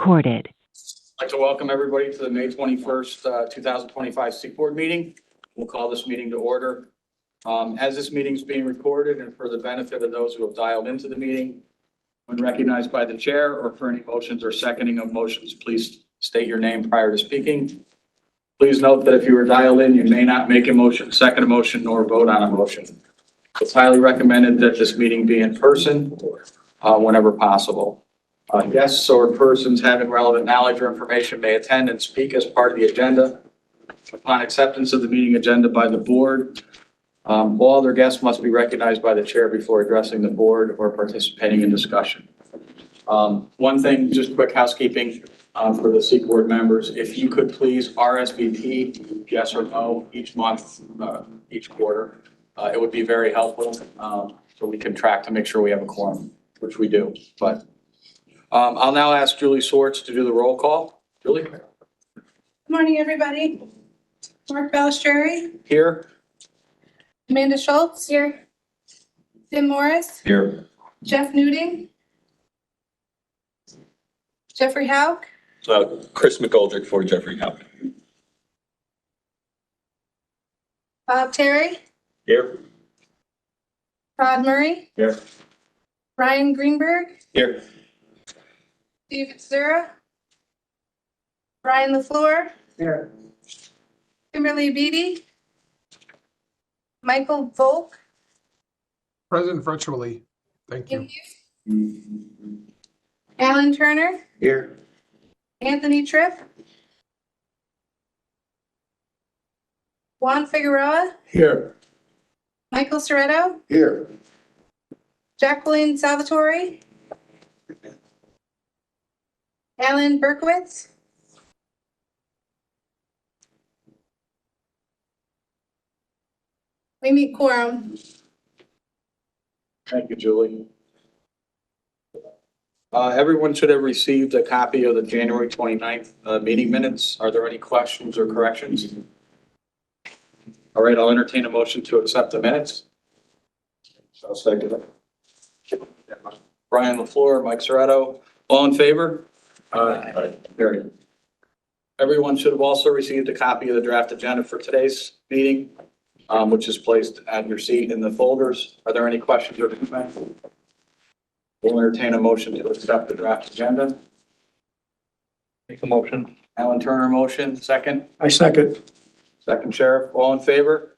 recorded. I'd like to welcome everybody to the May 21st, 2025 Seek Board meeting. We'll call this meeting to order. As this meeting is being recorded and for the benefit of those who have dialed into the meeting, when recognized by the chair or for any motions or seconding of motions, please state your name prior to speaking. Please note that if you are dialed in, you may not make a motion, second a motion, nor vote on a motion. It's highly recommended that this meeting be in person whenever possible. Guests or persons having relevant knowledge or information may attend and speak as part of the agenda. Upon acceptance of the meeting agenda by the board, all other guests must be recognized by the chair before addressing the board or participating in discussion. One thing, just quick housekeeping for the Seek Board members, if you could please RSVP yes or no each month, each quarter, it would be very helpful so we can track to make sure we have a quorum, which we do. But I'll now ask Julie Swartz to do the roll call. Julie? Good morning, everybody. Mark Balistrary. Here. Amanda Schultz. Here. Tim Morris. Here. Jeff Nuding. Jeffrey Hauk. Chris McGoldrick for Jeffrey Hauk. Bob Terry. Here. Todd Murray. Here. Ryan Greenberg. Here. Steve Zura. Brian LaFleur. Here. Kimberly Beatty. Michael Volk. Present virtually. Thank you. Alan Turner. Here. Anthony Tripp. Juan Figueroa. Here. Michael Soretto. Here. Jacqueline Salvatore. Alan Berkowitz. We meet quorum. Thank you, Julie. Everyone should have received a copy of the January 29th meeting minutes. Are there any questions or corrections? All right, I'll entertain a motion to accept the minutes. I'll second it. Brian LaFleur, Mike Soretto, all in favor? Carried. Everyone should have also received a copy of the draft agenda for today's meeting, which is placed at your seat in the folders. Are there any questions or comments? We'll entertain a motion to accept the draft agenda. Make a motion. Alan Turner motion, second. I second. Second, Sheriff, all in favor?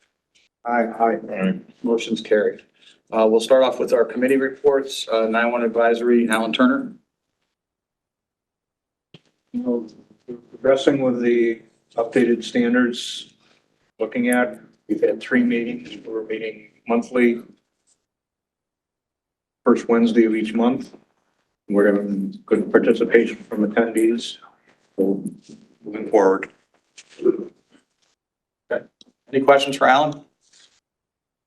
Aye. Motion's carried. We'll start off with our committee reports. 9-1 advisory, Alan Turner. Progressing with the updated standards, looking at, we've had 3 meetings. We're meeting monthly, first Wednesday of each month. We're having good participation from attendees. So moving forward. Okay. Any questions for Alan?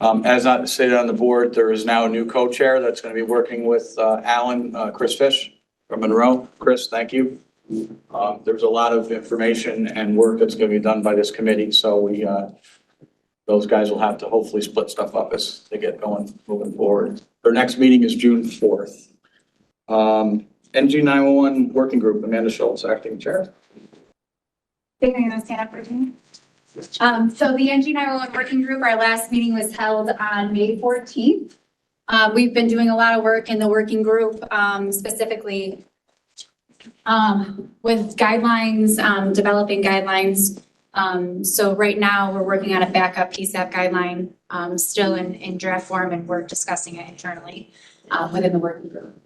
As I stated on the board, there is now a new co-chair that's going to be working with Alan, Chris Fish from Monroe. Chris, thank you. There's a lot of information and work that's going to be done by this committee, so those guys will have to hopefully split stuff up as they get going moving forward. Their next meeting is June 4th. NG 911 Working Group, Amanda Schultz, acting chair. They're going to stand up for me. So the NG 911 Working Group, our last meeting was held on May 14th. We've been doing a lot of work in the working group, specifically with guidelines, developing guidelines. So right now we're working on a backup PSAP guideline, still in draft form, and we're discussing it internally within the working group.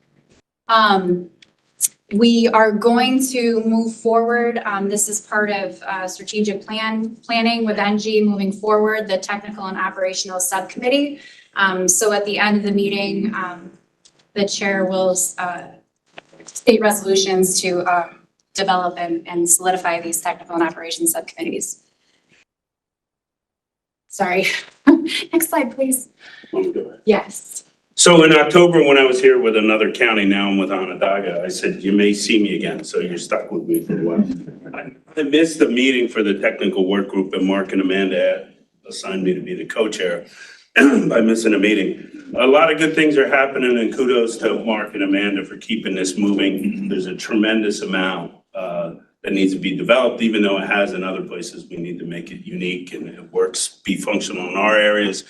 We are going to move forward. This is part of strategic planning with NG moving forward, the technical and operational subcommittee. So at the end of the meeting, the chair will state resolutions to develop and solidify these technical and operations subcommittees. Sorry. Next slide, please. Yes. So in October, when I was here with another county, now I'm with Onondaga, I said, you may see me again, so you're stuck with me for a while. I missed the meeting for the technical work group, and Mark and Amanda assigned me to be the co-chair by missing a meeting. a lot of good things are happening, and kudos to Mark and Amanda for keeping this moving. There's a tremendous amount that needs to be developed, even though it has in other places. We need to make it unique and it works, be functional in our areas.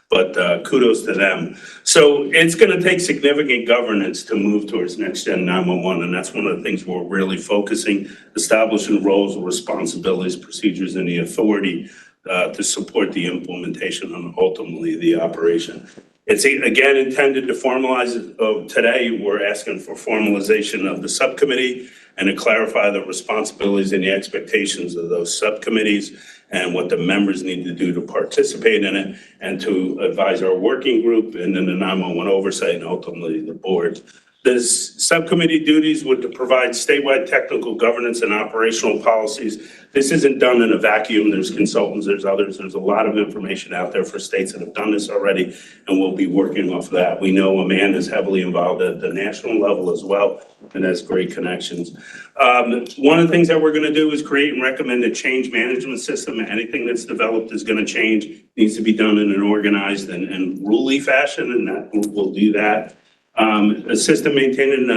But kudos to them. So it's going to take significant governance to move towards next gen 911, and that's one of the things we're really focusing, establishing roles, responsibilities, procedures, and the authority to support the implementation and ultimately the operation. It's again intended to formalize it. Today, we're asking for formalization of the subcommittee and to clarify the responsibilities and the expectations of those subcommittees and what the members need to do to participate in it and to advise our working group and then the 911 oversight and ultimately the board. This subcommittee duties would to provide statewide technical governance and operational policies. This isn't done in a vacuum. There's consultants, there's others. There's a lot of information out there for states that have done this already, and we'll be working off of that. We know Amanda is heavily involved at the national level as well, and has great connections. One of the things that we're going to do is create and recommend a change management system. Anything that's developed is going to change, needs to be done in an organized and ruly fashion, and that we'll do that. Assist in maintaining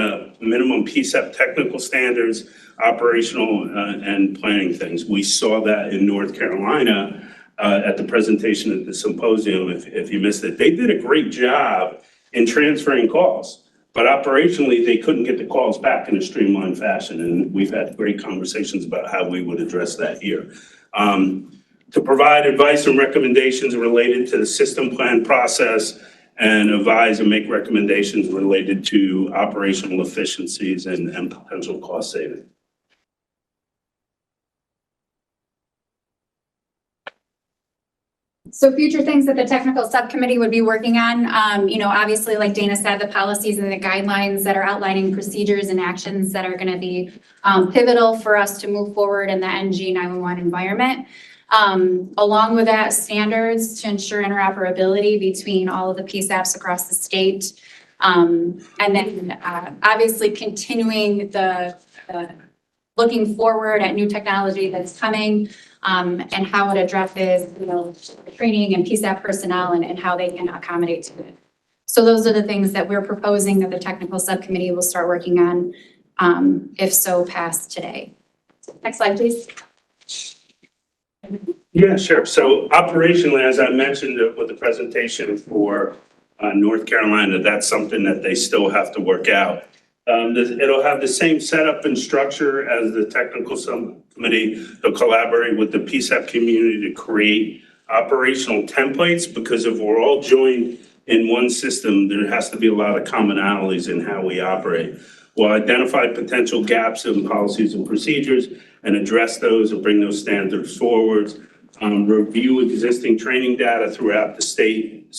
minimum PSEP technical standards, operational and planning things. We saw that in North Carolina at the presentation at the symposium. If you missed it, they did a great job in transferring calls, but operationally they couldn't get the calls back in a streamlined fashion. And we've had great conversations about how we would address that here. To provide advice and recommendations related to the system plan process, and advise and make recommendations related to operational efficiencies and potential cost saving. So future things that the technical subcommittee would be working on, obviously, like Dana said, the policies and the guidelines that are outlining procedures and actions that are going to be pivotal for us to move forward in the NG 911 environment. Along with that, standards to ensure interoperability between all of the PSAPs across the state. And then obviously continuing the looking forward at new technology that's coming and how it addresses, training and PSAP personnel and how they can accommodate to it. So those are the things that we're proposing that the technical subcommittee will start working on, if so passed today. Next slide, please. Yeah, sure. So operationally, as I mentioned with the presentation for North Carolina, that's something that they still have to work out. It'll have the same setup and structure as the technical subcommittee. They'll collaborate with the PSAP community to create operational templates, because if we're all joined in one system, there has to be a lot of commonalities in how we operate. We'll identify potential gaps in policies and procedures and address those and bring those standards forwards. Review existing training data throughout the state.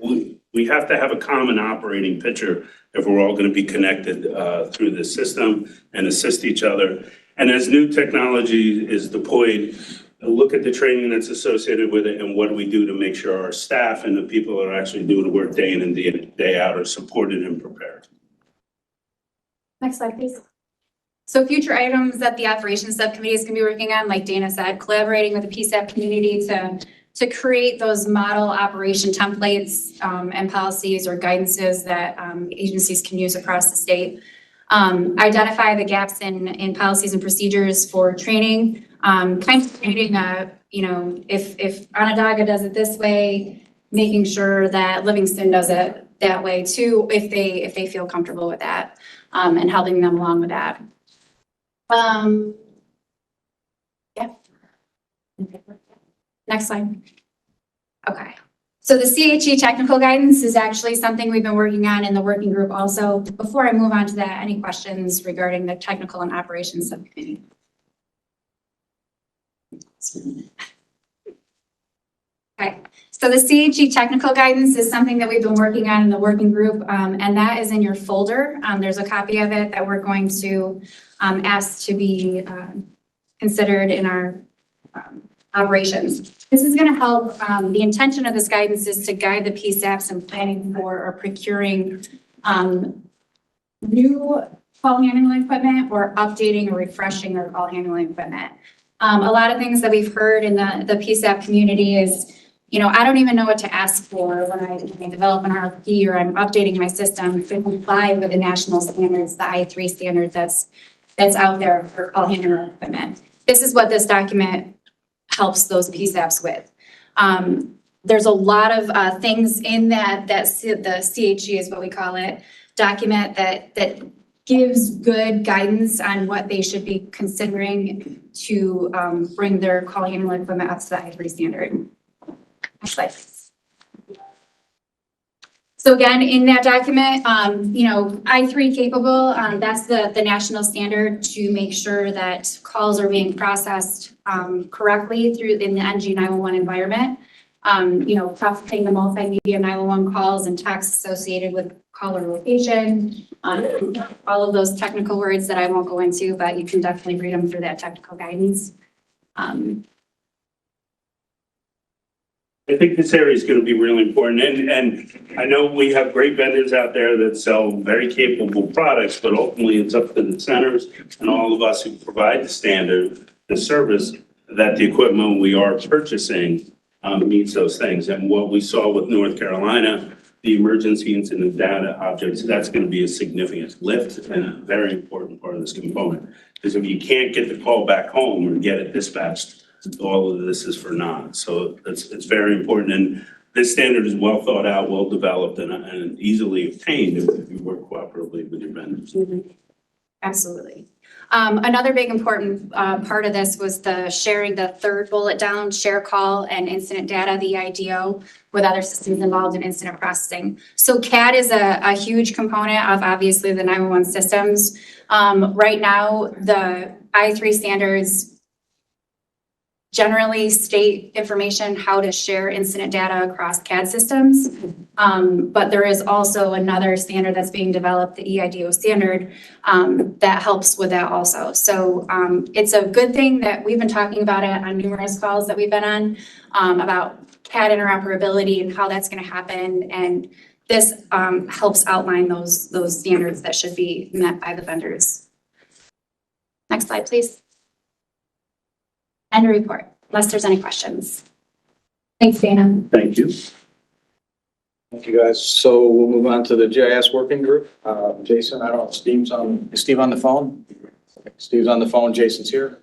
We have to have a common operating picture if we're all going to be connected through the system and assist each other. And as new technology is deployed, look at the training that's associated with it and what do we do to make sure our staff and the people that are actually doing the work day in and day out are supported and prepared. Next slide, please. So future items that the operations subcommittee is going to be working on, like Dana said, collaborating with the PSAP community to create those model operation templates and policies or guidances that agencies can use across the state. Identify the gaps in policies and procedures for training. Kind of creating a, if Onondaga does it this way, making sure that Livingston does it that way too, if they feel comfortable with that, and helping them along with that. Yeah. Next slide. Okay. So the CHE technical guidance is actually something we've been working on in the working group also. Before I move on to that, any questions regarding the technical and operations subcommittee? Okay. So the CHE technical guidance is something that we've been working on in the working group, and that is in your folder. There's a copy of it that we're going to ask to be considered in our operations. This is going to help. The intention of this guidance is to guide the PSAPs in planning for or procuring new call handling equipment or updating or refreshing their call handling equipment. A lot of things that we've heard in the PSAP community is, I don't even know what to ask for when I develop an RFP or I'm updating my system to comply with the national standards, the I3 standard that's out there for call handler equipment. This is what this document helps those PSAPs with. There's a lot of things in the CHG is what we call it, document that gives good guidance on what they should be considering to bring their call handler equipment up to the I3 standard. Next slide, please. So again, in that document, I3 capable, that's the national standard to make sure that calls are being processed correctly in the NG 911 environment. Processing the multimedia 911 calls and texts associated with caller location, all of those technical words that I won't go into, but you can definitely read them through that technical guidance. I think this area is going to be really important. And I know we have great vendors out there that sell very capable products, but ultimately it's up to the centers and all of us who provide the standard, the service, that the equipment we are purchasing meets those things. And what we saw with North Carolina, the emergency incident data objects, that's going to be a significant lift and a very important part of this component. Because if you can't get the call back home or get it dispatched, all of this is for naught. So it's very important. And this standard is well thought out, well developed, and easily obtained if you work cooperatively with your vendors. Absolutely. Another big important part of this was the sharing the third bullet down, share call and incident data, the IDO, with other systems involved in incident processing. So CAD is a huge component of obviously the 911 systems. Right now, the I3 standards generally state information how to share incident data across CAD systems. But there is also another standard that's being developed, the EIDO standard, that helps with that also. So it's a good thing that we've been talking about it on numerous calls that we've been on about CAD interoperability and how that's going to happen. And this helps outline those standards that should be met by the vendors. Next slide, please. End of report, unless there's any questions. Thanks, Dana. Thank you. Thank you, guys. So we'll move on to the GIS working group. Jason, I don't know, is Steve on the phone? Steve's on the phone, Jason's here.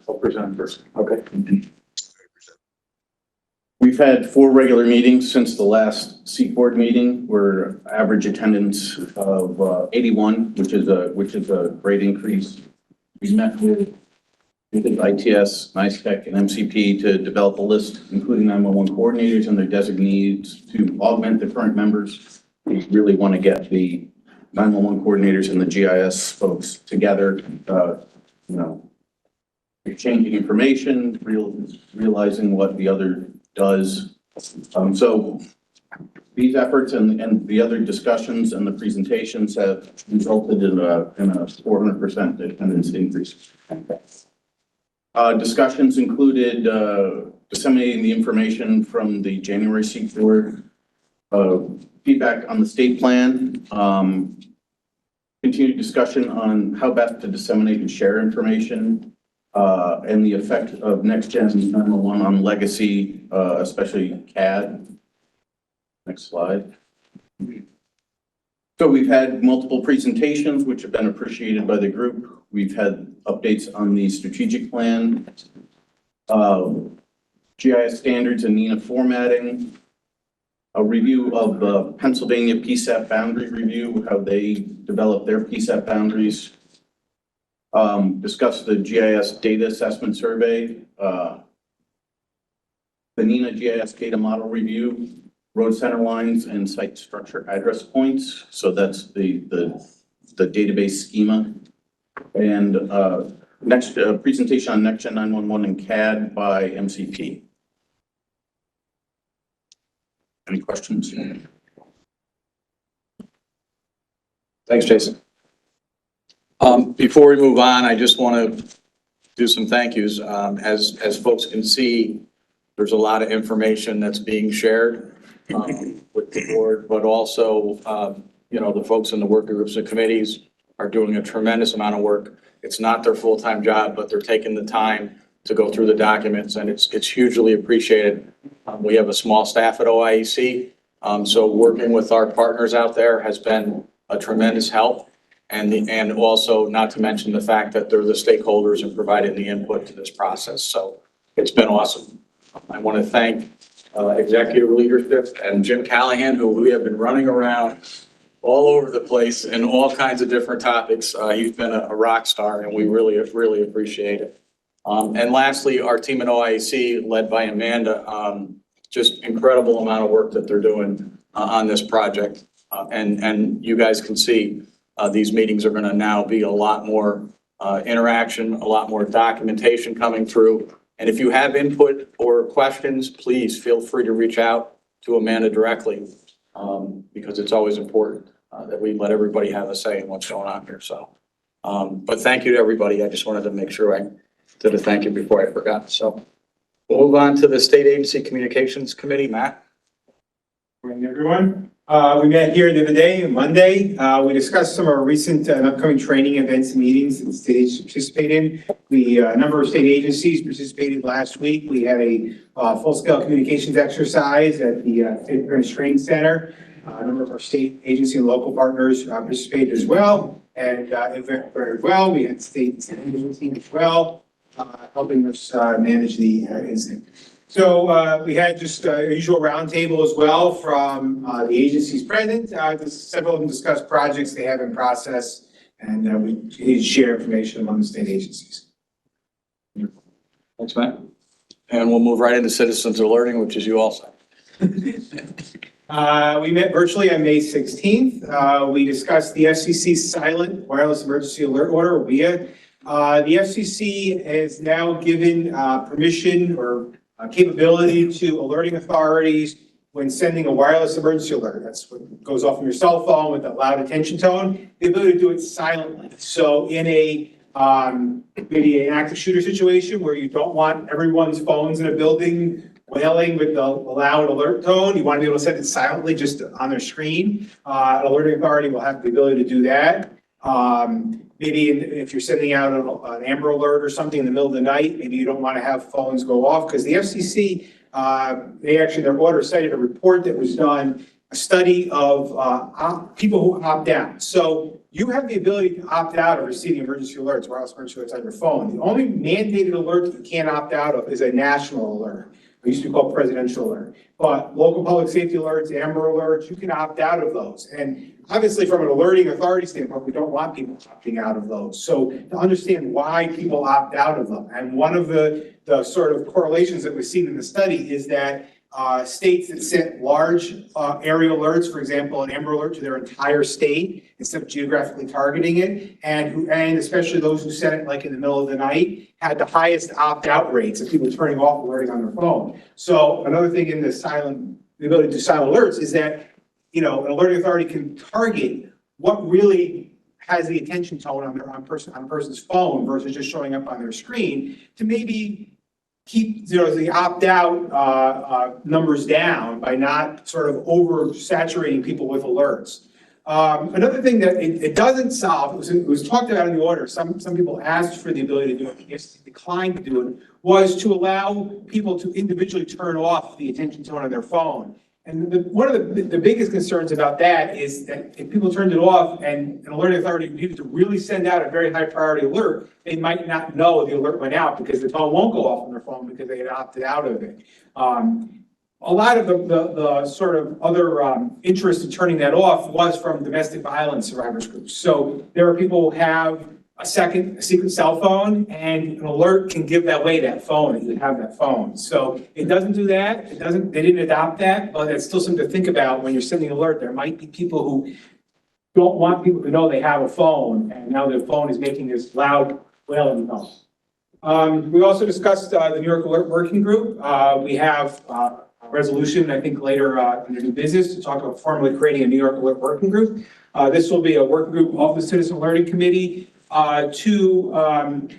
I'll present first. Okay. We've had 4 regular meetings since the last Seat Board meeting. We're average attendance of 81, which is a great increase. We met with ITS, NICETEC, and MCP to develop a list, including 911 coordinators and their designees, to augment the current members. We really want to get the 911 coordinators and the GIS folks together, exchanging information, realizing what the other does. So these efforts and the other discussions and the presentations have resulted in a 400% attendance increase. Discussions included disseminating the information from the January Seat Board, feedback on the state plan, continued discussion on how best to disseminate and share information, and the effect of next-gen 911 on legacy, especially CAD. Next slide. So we've had multiple presentations, which have been appreciated by the group. We've had updates on the strategic plan, GIS standards and NENA formatting, a review of Pennsylvania PSAP boundary review, how they develop their PSAP boundaries, discuss the GIS data assessment survey, the NENA GIS data model review, road center lines and site structure address points. So that's the database schema. And next presentation on next-gen 911 and CAD by MCP. Any questions? Thanks, Jason. Before we move on, I just want to do some thank yous. As folks can see, there's a lot of information that's being shared with the board, but also, the folks in the working groups and committees are doing a tremendous amount of work. It's not their full-time job, but they're taking the time to go through the documents, and it's hugely appreciated. We have a small staff at OIEC, so working with our partners out there has been a tremendous help. And also not to mention the fact that they're the stakeholders and providing the input to this process. So it's been awesome. I want to thank executive leadership and Jim Callahan, who we have been running around all over the place in all kinds of different topics. He's been a rock star, and we really appreciate it. And lastly, our team at OIEC, led by Amanda, just incredible amount of work that they're doing on this project. And you guys can see these meetings are going to now be a lot more interaction, a lot more documentation coming through. And if you have input or questions, please feel free to reach out to Amanda directly, because it's always important that we let everybody have a say in what's going on here. So, but thank you to everybody. I just wanted to make sure I did a thank you before I forgot. So we'll move on to the State Agency Communications Committee. Matt? Morning, everyone. We met here the other day, Monday. We discussed some of our recent and upcoming training events and meetings that the state agencies participate in. A number of state agencies participated last week. We had a full-scale communications exercise at the State Appearance Training Center. A number of our state agency and local partners participated as well, and it went very well. We had state agencies as well, helping us manage the incident. So we had just a usual roundtable as well from the agencies present. Several of them discussed projects they have in process, and we need to share information among the state agencies. Thanks, Matt. And we'll move right into citizens alerting, which is you also. We met virtually on May 16th. We discussed the FCC's silent wireless emergency alert order, WIA. The FCC has now given permission or capability to alerting authorities when sending a wireless emergency alert. That's what goes off on your cell phone with that loud attention tone. The ability to do it silently. So in a maybe an active shooter situation where you don't want everyone's phones in a building wailing with the loud alert tone, you want to be able to send it silently just on their screen. An alerting authority will have the ability to do that. Maybe if you're sending out an Amber Alert or something in the middle of the night, maybe you don't want to have phones go off, because the FCC, they actually, their order cited a report that was done, a study of people who opt out. So you have the ability to opt out of receiving emergency alerts, wireless emergency alerts on your phone. The only mandated alert that you can't opt out of is a national alert. It used to be called presidential alert. But local public safety alerts, Amber Alerts, you can opt out of those. And obviously, from an alerting authority standpoint, we don't want people opting out of those. So to understand why people opt out of them, and one of the sort of correlations that we've seen in the study is that states that sent large area alerts, for example, an Amber Alert to their entire state instead of geographically targeting it, and especially those who sent it like in the middle of the night, had the highest opt-out rates of people turning off alerting on their phone. So another thing in the ability to do silent alerts is that, you know, an alerting authority can target what really has the attention tone on a person's phone versus just showing up on their screen to maybe keep, you know, the opt-out numbers down by not sort of oversaturating people with alerts. Another thing that it doesn't solve, it was talked about in the order, some people asked for the ability to do it, declined to do it, was to allow people to individually turn off the attention tone on their phone. And one of the biggest concerns about that is that if people turned it off and an alerting authority needed to really send out a very high priority alert, they might not know the alert went out because the tone won't go off on their phone because they had opted out of it. A lot of the sort of other interest in turning that off was from domestic violence survivors groups. So there are people who have a secret cell phone, and an alert can give away that phone, and you have that phone. So it doesn't do that. They didn't adopt that, but it's still something to think about when you're sending an alert. There might be people who don't want people to know they have a phone, and now their phone is making this loud wailing tone. We also discussed the New York Alert Working Group. We have a resolution, I think, later under new business to talk about formally creating a New York Alert Working Group. This will be a working group of the Citizen Alerting Committee to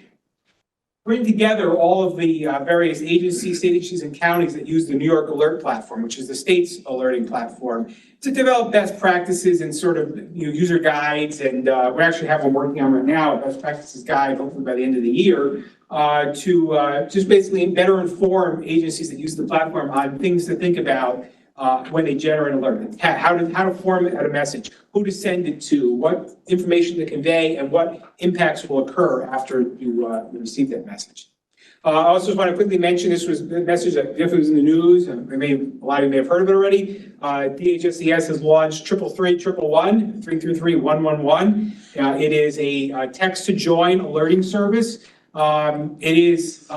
bring together all of the various agencies, state agencies, and counties that use the New York Alert Platform, which is the state's alerting platform, to develop best practices and sort of user guides. And we actually have one working on right now, a best practices guide, hopefully by the end of the year, to just basically better inform agencies that use the platform on things to think about when they generate an alert, how to format a message, who to send it to, what information to convey, and what impacts will occur after you receive that message. I also just want to quickly mention, this was the message that definitely was in the news, and a lot of you may have heard of it already. DHSES has launched 333-111. It is a text to join alerting service. It is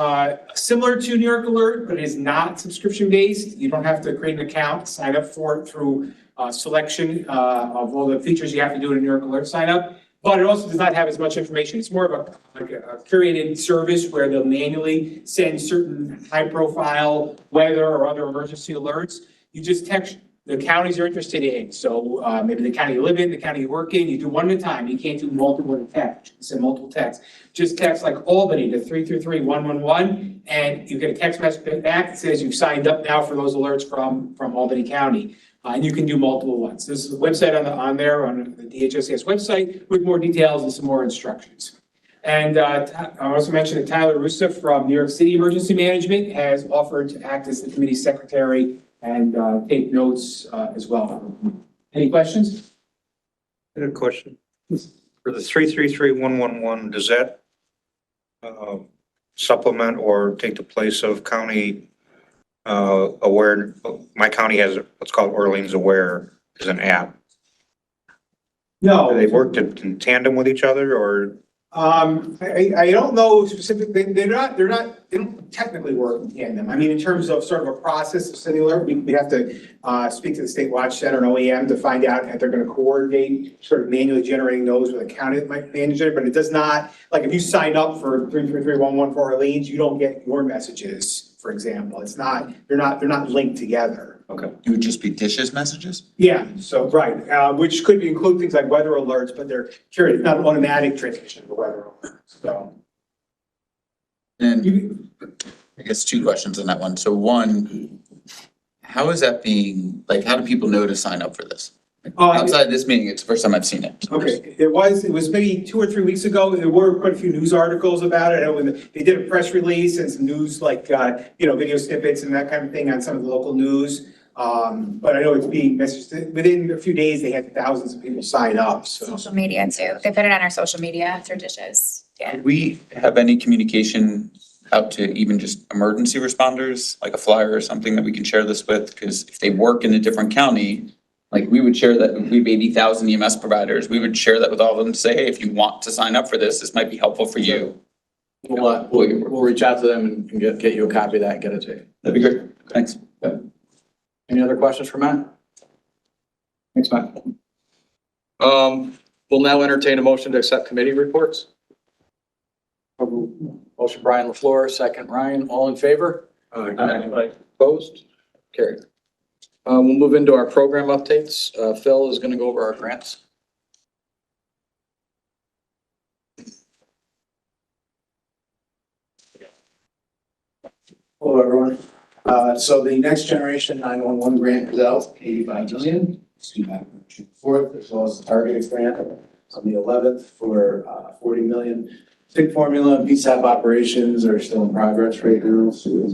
similar to New York Alert, but it is not subscription based. You don't have to create an account, sign up for it through selection of all the features you have to do in a New York Alert sign up. But it also does not have as much information. It's more of a curated service where they'll manually send certain high profile weather or other emergency alerts. You just text the counties you're interested in. So maybe the county you live in, the county you work in, you do one at a time. You can't do multiple texts, send multiple texts. Just text like Albany to 333-111, and you get a text message back that says you've signed up now for those alerts from Albany County. And you can do multiple ones. This is a website on the DHSES website with more details and some more instructions. And I also mentioned that Tyler Russa from New York City Emergency Management has offered to act as the committee secretary and take notes as well. Any questions? I have a question. For the 333-111, does that supplement or take the place of county aware? My county has what's called Orleans Aware as an app. No. Do they work in tandem with each other, or? I don't know specifically. They don't technically work in tandem. I mean, in terms of sort of a process of sending alert, we have to speak to the State Watch Center and OEM to find out if they're going to coordinate sort of manually generating those with a county that might manage it. But it does not, like if you sign up for 333-114 Orleans, you don't get your messages, for example. It's not, they're not linked together. Okay. It would just be dishes messages? Yeah, so, right, which could include things like weather alerts, but they're curated, not an automatic transmission of the weather alerts, so. And I guess two questions on that one. So one, how is that being, like, how do people know to sign up for this? Outside this meeting, it's the first time I've seen it. So Okay, it was maybe 2 or 3 weeks ago. There were quite a few news articles about it. I know when they did a press release and some news like, video snippets and that kind of thing on some of the local news. But I know it's being messaged. Within a few days, they had thousands of people sign up, so. Social media too. They put it on our social media through dishes. Yeah. Do we have any communication out to even just emergency responders, like a flyer or something that we can share this with? Because if they work in a different county, like we would share that, we have 80,000 EMS providers. We would share that with all of them to say, hey, if you want to sign up for this, this might be helpful for you. We'll reach out to them and get you a copy of that and get it to you. That'd be great. Thanks. Any other questions for Matt? Thanks, Matt. We'll now entertain a motion to accept committee reports. Motion Brian LaFleur, second Ryan, all in favor? Aye. Opposed? Carried. We'll move into our program updates. Phil is going to go over our grants. Hello, everyone. So the Next Generation 911 grant is out, 85 million, due back on June 4th, as well as the targeted grant on the 11th for 40 million. SIG formula and PSAP operations are still in progress right now, so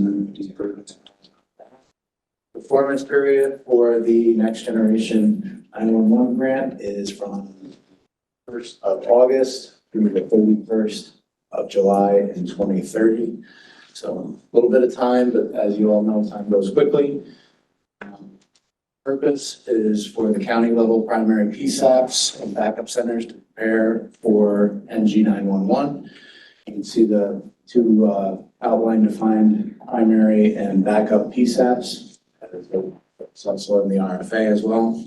performance period for the Next Generation 911 grant is from 1st of August through the 31st of July in 2030. So a little bit of time, but as you all know, time goes quickly. Purpose is for the county level primary PSAPs and backup centers to prepare for NG 911. You can see the two outline defined primary and backup PSAPs. It's also in the RFA as well.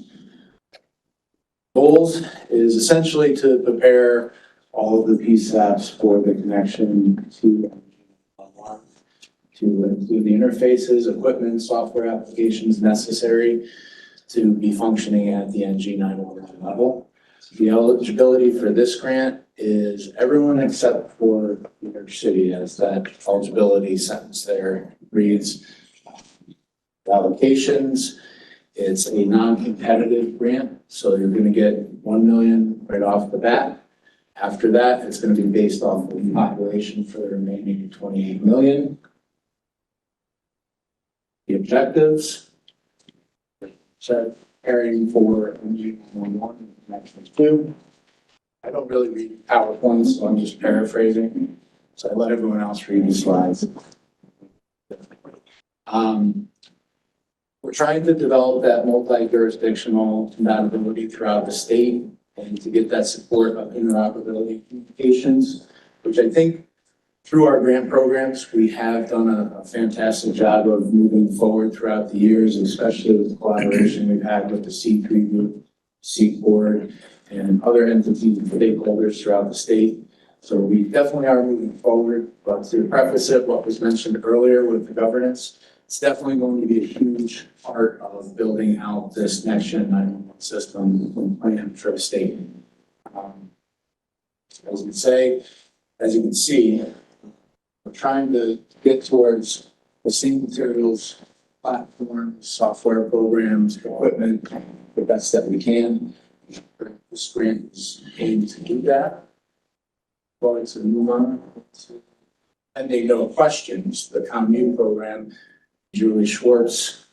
Goals is essentially to prepare all of the PSAPs for the connection to include the interfaces, equipment, software applications necessary to be functioning at the NG 911 level. The eligibility for this grant is everyone except for New York City, as that eligibility sentence there reads. Allocations, it's a non-competitive grant, so you're gonna get 1 million right off the bat. After that, it's gonna be based off of the population for the remaining 28 million. The objectives. So carrying for NG11, next one two. I don't really read PowerPoints, so I'm just paraphrasing. So I let everyone else read the slides. We're trying to develop that multi-jurisdictional compatibility throughout the state and to get that support of interoperability communications, which I think through our grant programs, we have done a fantastic job of moving forward throughout the years, especially with the collaboration we've had with the C3 group, C board, and other entities and stakeholders throughout the state. So we definitely are moving forward, but to preface it, what was mentioned earlier with the governance, it's definitely going to be a huge part of building out this next gen 911 system and plan for the state. As you can see, we're trying to get towards the same materials, platforms, software programs, equipment, the best that we can. This grant is aimed to do that. Going to move on. And they no questions, the commune program, Julie Schwartz,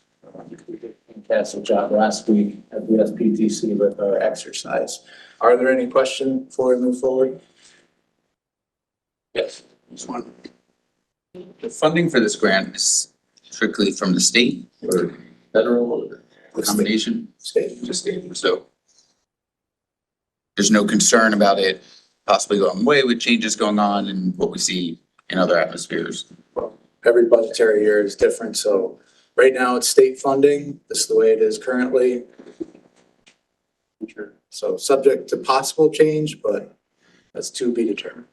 we did a fantastic job last week at the SPTC with our exercise. Are there any questions before we move forward? Yes, this one. The funding for this grant is strictly from the state or federal or a combination? State. Just state. So there's no concern about it possibly going away with changes going on and what we see in other atmospheres. Every budgetary year is different, so right now it's state funding. This is the way it is currently. So subject to possible change, but that's to be determined.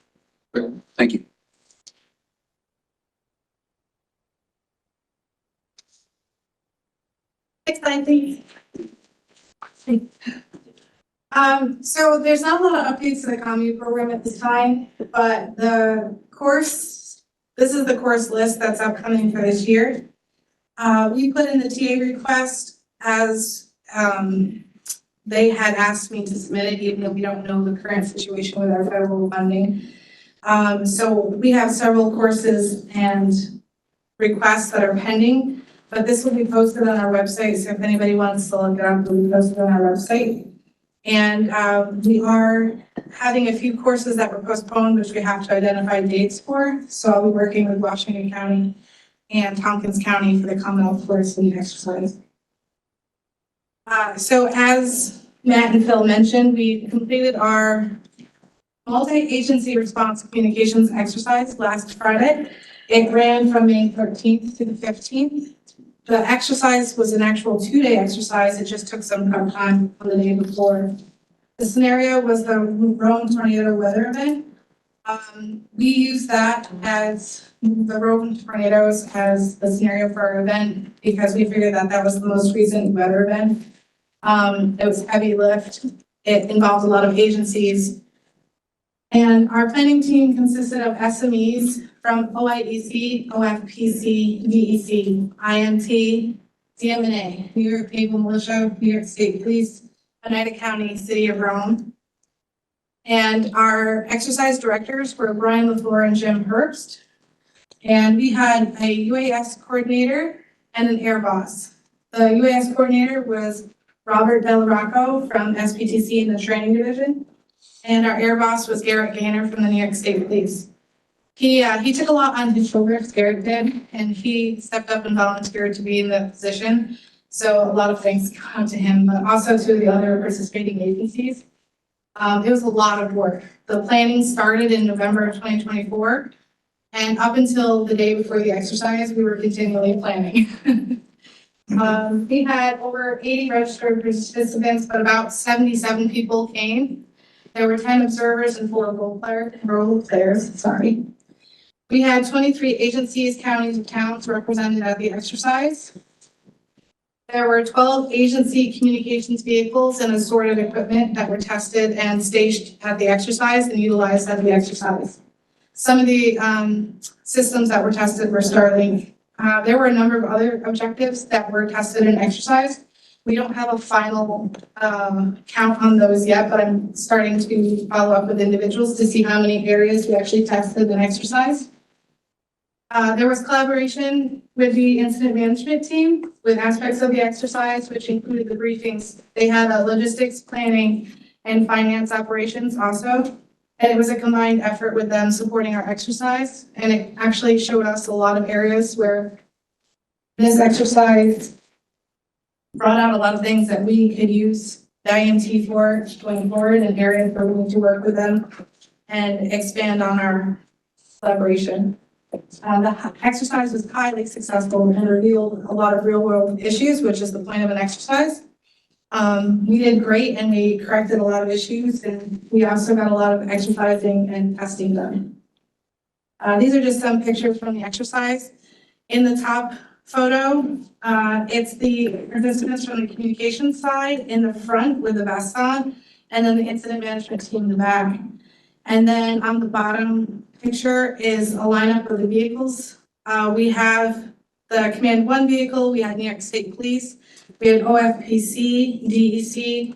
Thank you. Next slide, please. So there's not a lot of updates to the commune program at this time, but the course, this is the course list that's upcoming for this year. We put in the TA request as they had asked me to submit it, even though we don't know the current situation with our federal funding. So we have several courses and requests that are pending, but this will be posted on our website. So if anybody wants to look it up, it'll be posted on our website. And we are having a few courses that were postponed, which we have to identify dates for. So I'll be working with Washington County and Tompkins County for the Commonwealth course and exercise. So as Matt and Phil mentioned, we completed our multi-agency response communications exercise last Friday. It ran from May 13th to the 15th. The exercise was an actual 2-day exercise. It just took some prep time on the day before. The scenario was the Rome tornado weather event. We use that as the Rome tornadoes as the scenario for our event because we figured that that was the most recent weather event. It was heavy lift. It involved a lot of agencies. And our planning team consisted of SMEs from OIEC, OFPC, VEC, IMT, DMNA, New York Naval Militia, New York State Police, Oneida County, City of Rome. And our exercise directors were Brian LaFleur and Jim Herbst. And we had a UAS coordinator and an air boss. The UAS coordinator was Robert Delarocco from SPTC in the training division. And our air boss was Garrett Gaynor from the New York State Police. He took a lot on his shoulders, Garrett did, and he stepped up and volunteered to be in the position. So a lot of thanks go out to him, but also to the other participating agencies. It was a lot of work. The planning started in November of 2024, and up until the day before the exercise, we were continually planning. We had over 80 registered participants, but about 77 people came. There were 10 observers and 4 role players. We had 23 agencies, counties, and towns represented at the exercise. There were 12 agency communications vehicles and assorted equipment that were tested and staged at the exercise and utilized at the exercise. Some of the systems that were tested were Starlink. There were a number of other objectives that were tested and exercised. We don't have a final count on those yet, but I'm starting to follow up with individuals to see how many areas we actually tested and exercised. There was collaboration with the incident management team with aspects of the exercise, which included the briefings. They had logistics, planning, and finance operations also. And it was a combined effort with them supporting our exercise. And it actually showed us a lot of areas where this exercise brought out a lot of things that we could use the IMT for going forward, and areas where we need to work with them and expand on our collaboration. The exercise was highly successful and revealed a lot of real world issues, which is the point of an exercise. We did great and we corrected a lot of issues, and we also got a lot of exercising and testing done. These are just some pictures from the exercise. In the top photo, it's the participants from the communications side in the front with the vest on, and then the incident management team in the back. And then on the bottom picture is a lineup of the vehicles. We have the Command 1 vehicle, we had New York State Police, we had OFPC, DEC.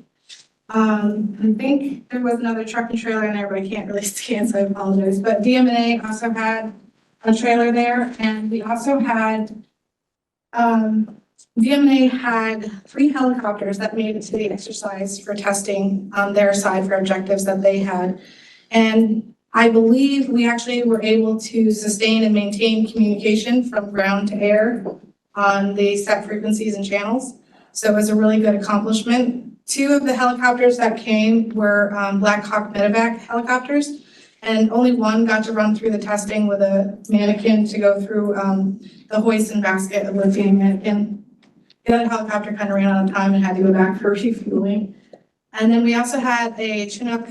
I think there was another truck and trailer in there, but I can't really scan, so I apologize. But DMNA also had a trailer there, and we also had, DMNA had 3 helicopters that made it to the exercise for testing on their side for objectives that they had. And I believe we actually were able to sustain and maintain communication from ground to air on the set frequencies and channels. So it was a really good accomplishment. 2 of the helicopters that came were Black Hawk medevac helicopters, and only 1 got to run through the testing with a mannequin to go through the hoist and basket of lifting mannequin. The other helicopter kind of ran out of time and had to go back for refueling. And then we also had a Chinook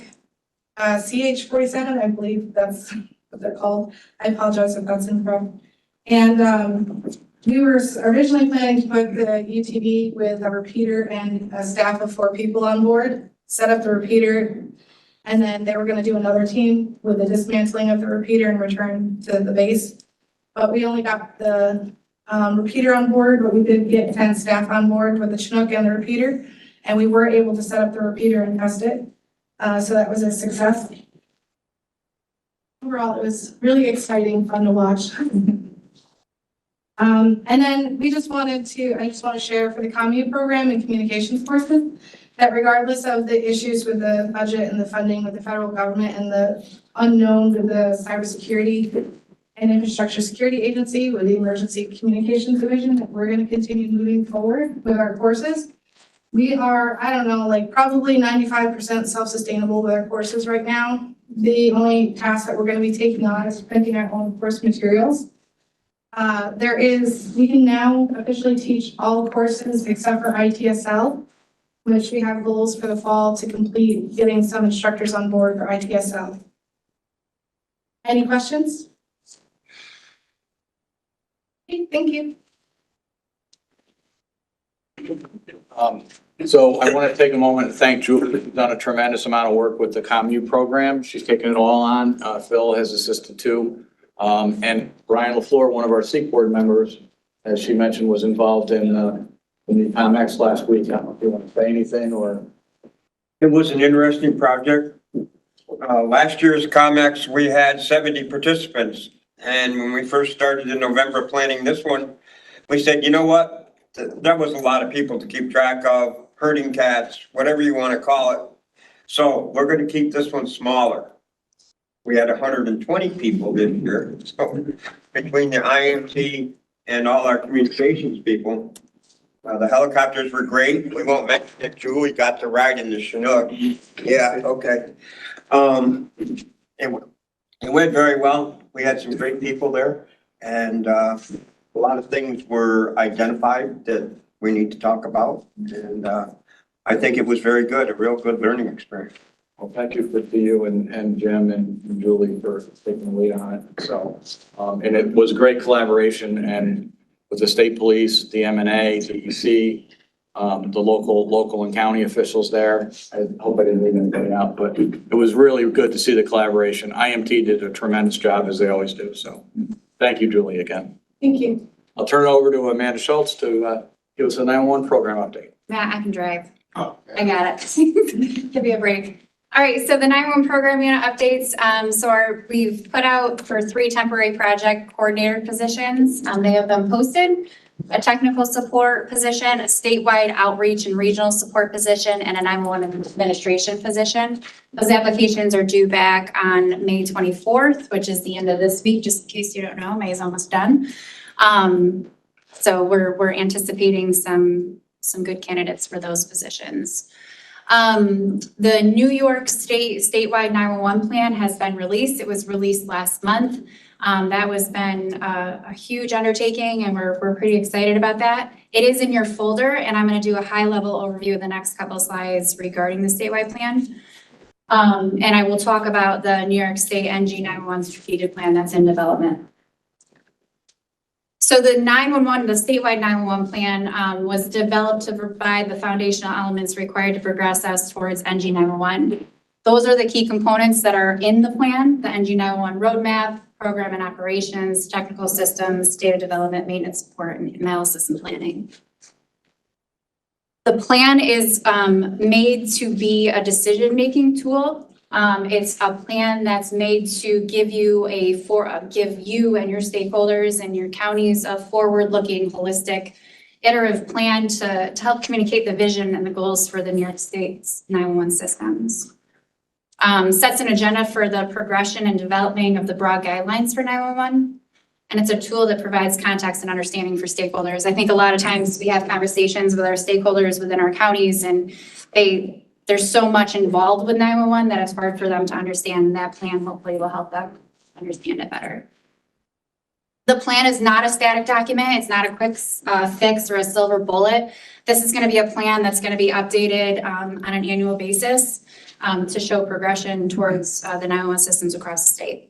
CH-47, I believe that's what they're called. I apologize if that's incorrect. And we were originally planning to put the UTV with a repeater and a staff of 4 people on board, set up the repeater, and then they were going to do another team with the dismantling of the repeater and return to the base. But we only got the repeater on board, but we did get 10 staff on board with the Chinook and the repeater, and we were able to set up the repeater and test it. So that was a success. Overall, it was really exciting, fun to watch. And then I just want to share for the commute program and communications courses that regardless of the issues with the budget and the funding with the federal government and the unknown with the cybersecurity and infrastructure security agency with the emergency communications division, that we're going to continue moving forward with our courses. We are, I don't know, like probably 95% self-sustainable with our courses right now. The only task that we're going to be taking on is printing our own course materials. We can now officially teach all courses except for ITSL, which we have goals for the fall to complete, getting some instructors on board for ITSL. Any questions? Okay, thank you. So I want to take a moment and thank Julie, who's done a tremendous amount of work with the commute program. She's taken it all on. Phil has assisted too. And Brian LaFleur, one of our SEEK board members, as she mentioned, was involved in the ComEx last week. I don't know if you want to say anything or. It was an interesting project. Last year's ComEx, we had 70 participants. And when we first started in November planning this one, we said, you know what? That was a lot of people to keep track of, herding cats, whatever you want to call it. So we're going to keep this one smaller. We had 120 people this year. So between the IMT and all our communications people, the helicopters were great. We won't mention it. Julie got to ride in the Chinook. Yeah, okay. It went very well. We had some great people there, and a lot of things were identified that we need to talk about. And I think it was very good, a real good learning experience. Well, thank you to you and Jim and Julie for taking the lead on it. So, and it was great collaboration, and with the state police, the M&A, DEC, the local and county officials there. I hope I didn't leave anybody out, but it was really good to see the collaboration. IMT did a tremendous job, as they always do. So thank you, Julie, again. Thank you. I'll turn it over to Amanda Schultz to give us a 911 program update. Matt, I can drive. Oh. I got it. Give me a break. All right, so the 911 program unit updates. We've put out for 3 temporary project coordinator positions. They have been posted. A technical support position, a statewide outreach and regional support position, and a 911 administration position. Those applications are due back on May 24th, which is the end of this week, just in case you don't know, May is almost done. So we're anticipating some good candidates for those positions. The New York State statewide 911 plan has been released. It was released last month. That was been a huge undertaking, and we're pretty excited about that. It is in your folder, and I'm going to do a high-level overview of the next couple of slides regarding the statewide plan. And I will talk about the New York State NG 911 strategic plan that's in development. So the 911, the statewide 911 plan was developed to provide the foundational elements required to progress us towards NG 911. Those are the key components that are in the plan: the NG 911 roadmap, program and operations, technical systems, data development, maintenance support, and analysis and planning. The plan is made to be a decision-making tool. It's a plan that's made to give you and your stakeholders and your counties a forward-looking, holistic, iterative plan to help communicate the vision and the goals for the New York State's 911 systems. Sets an agenda for the progression and developing of the broad guidelines for 911. And it's a tool that provides context and understanding for stakeholders. I think a lot of times we have conversations with our stakeholders within our counties, and there's so much involved with 911 that it's hard for them to understand, and that plan hopefully will help them understand it better. The plan is not a static document. It's not a quick fix or a silver bullet. This is going to be a plan that's going to be updated on an annual basis to show progression towards the 911 systems across the state.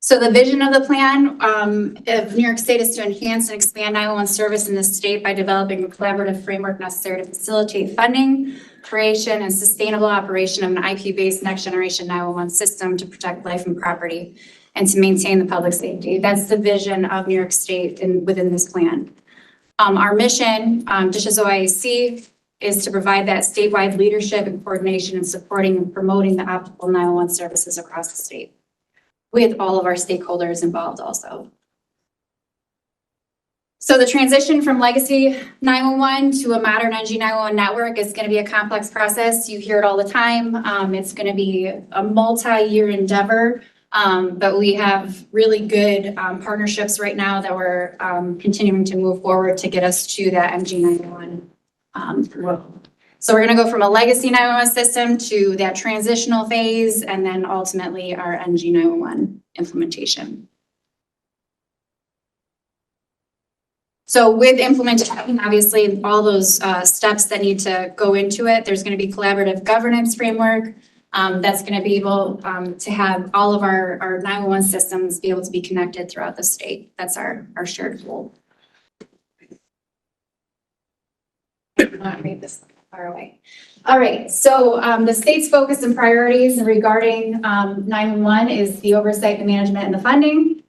So the vision of the plan of New York State is to enhance and expand 911 service in the state by developing a collaborative framework necessary to facilitate funding, creation, and sustainable operation of an IP-based next-generation 911 system to protect life and property and to maintain the public safety. That's the vision of New York State within this plan. Our mission, just as OIAC, is to provide that statewide leadership and coordination and supporting and promoting the optimal 911 services across the state, with all of our stakeholders involved also. So the transition from legacy 911 to a modern NG 911 network is going to be a complex process. You hear it all the time. It's going to be a multi-year endeavor, but we have really good partnerships right now that we're continuing to move forward to get us to that NG 911 world. So we're going to go from a legacy 911 system to that transitional phase, and then ultimately our NG 911 implementation. So with implementation, obviously all those steps that need to go into it, there's going to be collaborative governance framework that's going to be able to have all of our 911 systems be able to be connected throughout the state. That's our shared goal. Not read this far away. All right, so the state's focus and priorities regarding 911 is the oversight, the management, and the funding,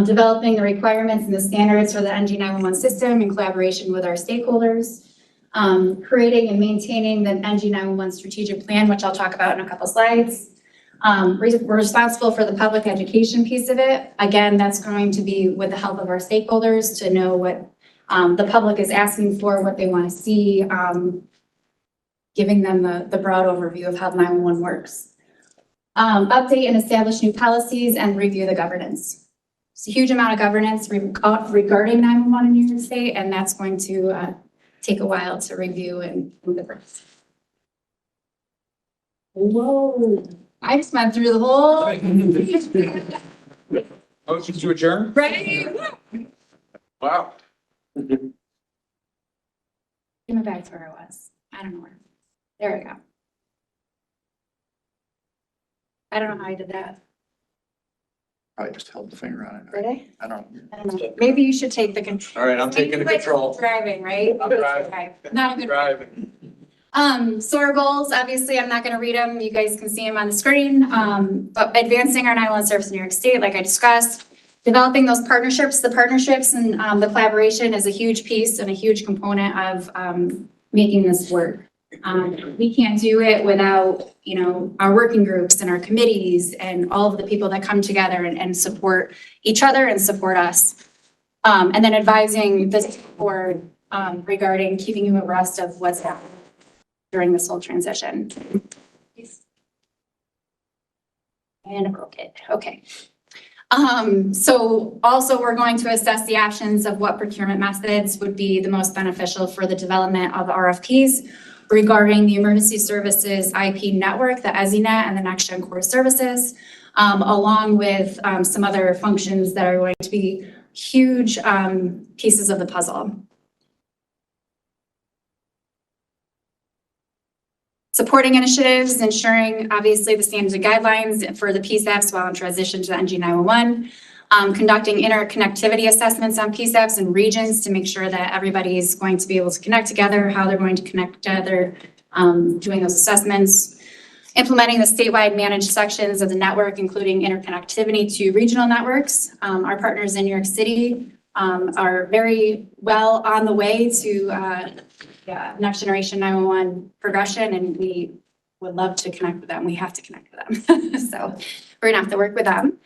developing the requirements and the standards for the NG 911 system in collaboration with our stakeholders, creating and maintaining the NG 911 strategic plan, which I'll talk about in a couple slides. We're responsible for the public education piece of it. Again, that's going to be with the help of our stakeholders to know what the public is asking for, what they want to see, giving them the broad overview of how 911 works. Update and establish new policies and review the governance. It's a huge amount of governance regarding 911 in New York State, and that's going to take a while to review and move the process. Whoa, I just went through the whole. Motion to adjourn? Right? Wow. Give me back to where I was. I don't know where. There we go. I don't know how I did that. Probably just held the finger on Did it. I? I don't know. I don't know. Maybe you should take the control. All right, I'm taking the control. Driving, right? I'm driving. Okay. Not a good. Driving. So our goals, obviously, I'm not gonna read them. You guys can see them on the screen. But advancing our 911 service in New York State, like I discussed. Developing those partnerships, the partnerships and the collaboration is a huge piece and a huge component of making this work. We can't do it without, you know, our working groups and our committees and all of the people that come together and support each other and support us. And then advising this board regarding keeping you abreast of what's happening during this whole transition. And I broke it. Okay. So also we're going to assess the options of what procurement methods would be the most beneficial for the development of RFPs regarding the emergency services IP network, the EZNet and the Next Gen Core services, along with some other functions that are going to be huge pieces of the puzzle. Supporting initiatives, ensuring obviously the standards and guidelines for the PSAPs while in transition to the NG 911. Conducting interconnectivity assessments on PSAPs and regions to make sure that everybody is going to be able to connect together, how they're going to connect together, doing those assessments. Implementing the statewide managed sections of the network, including interconnectivity to regional networks. Our partners in New York City are very well on the way to next generation 911 progression, and we would love to connect with them. We have to connect with them. So we're gonna have to work with them.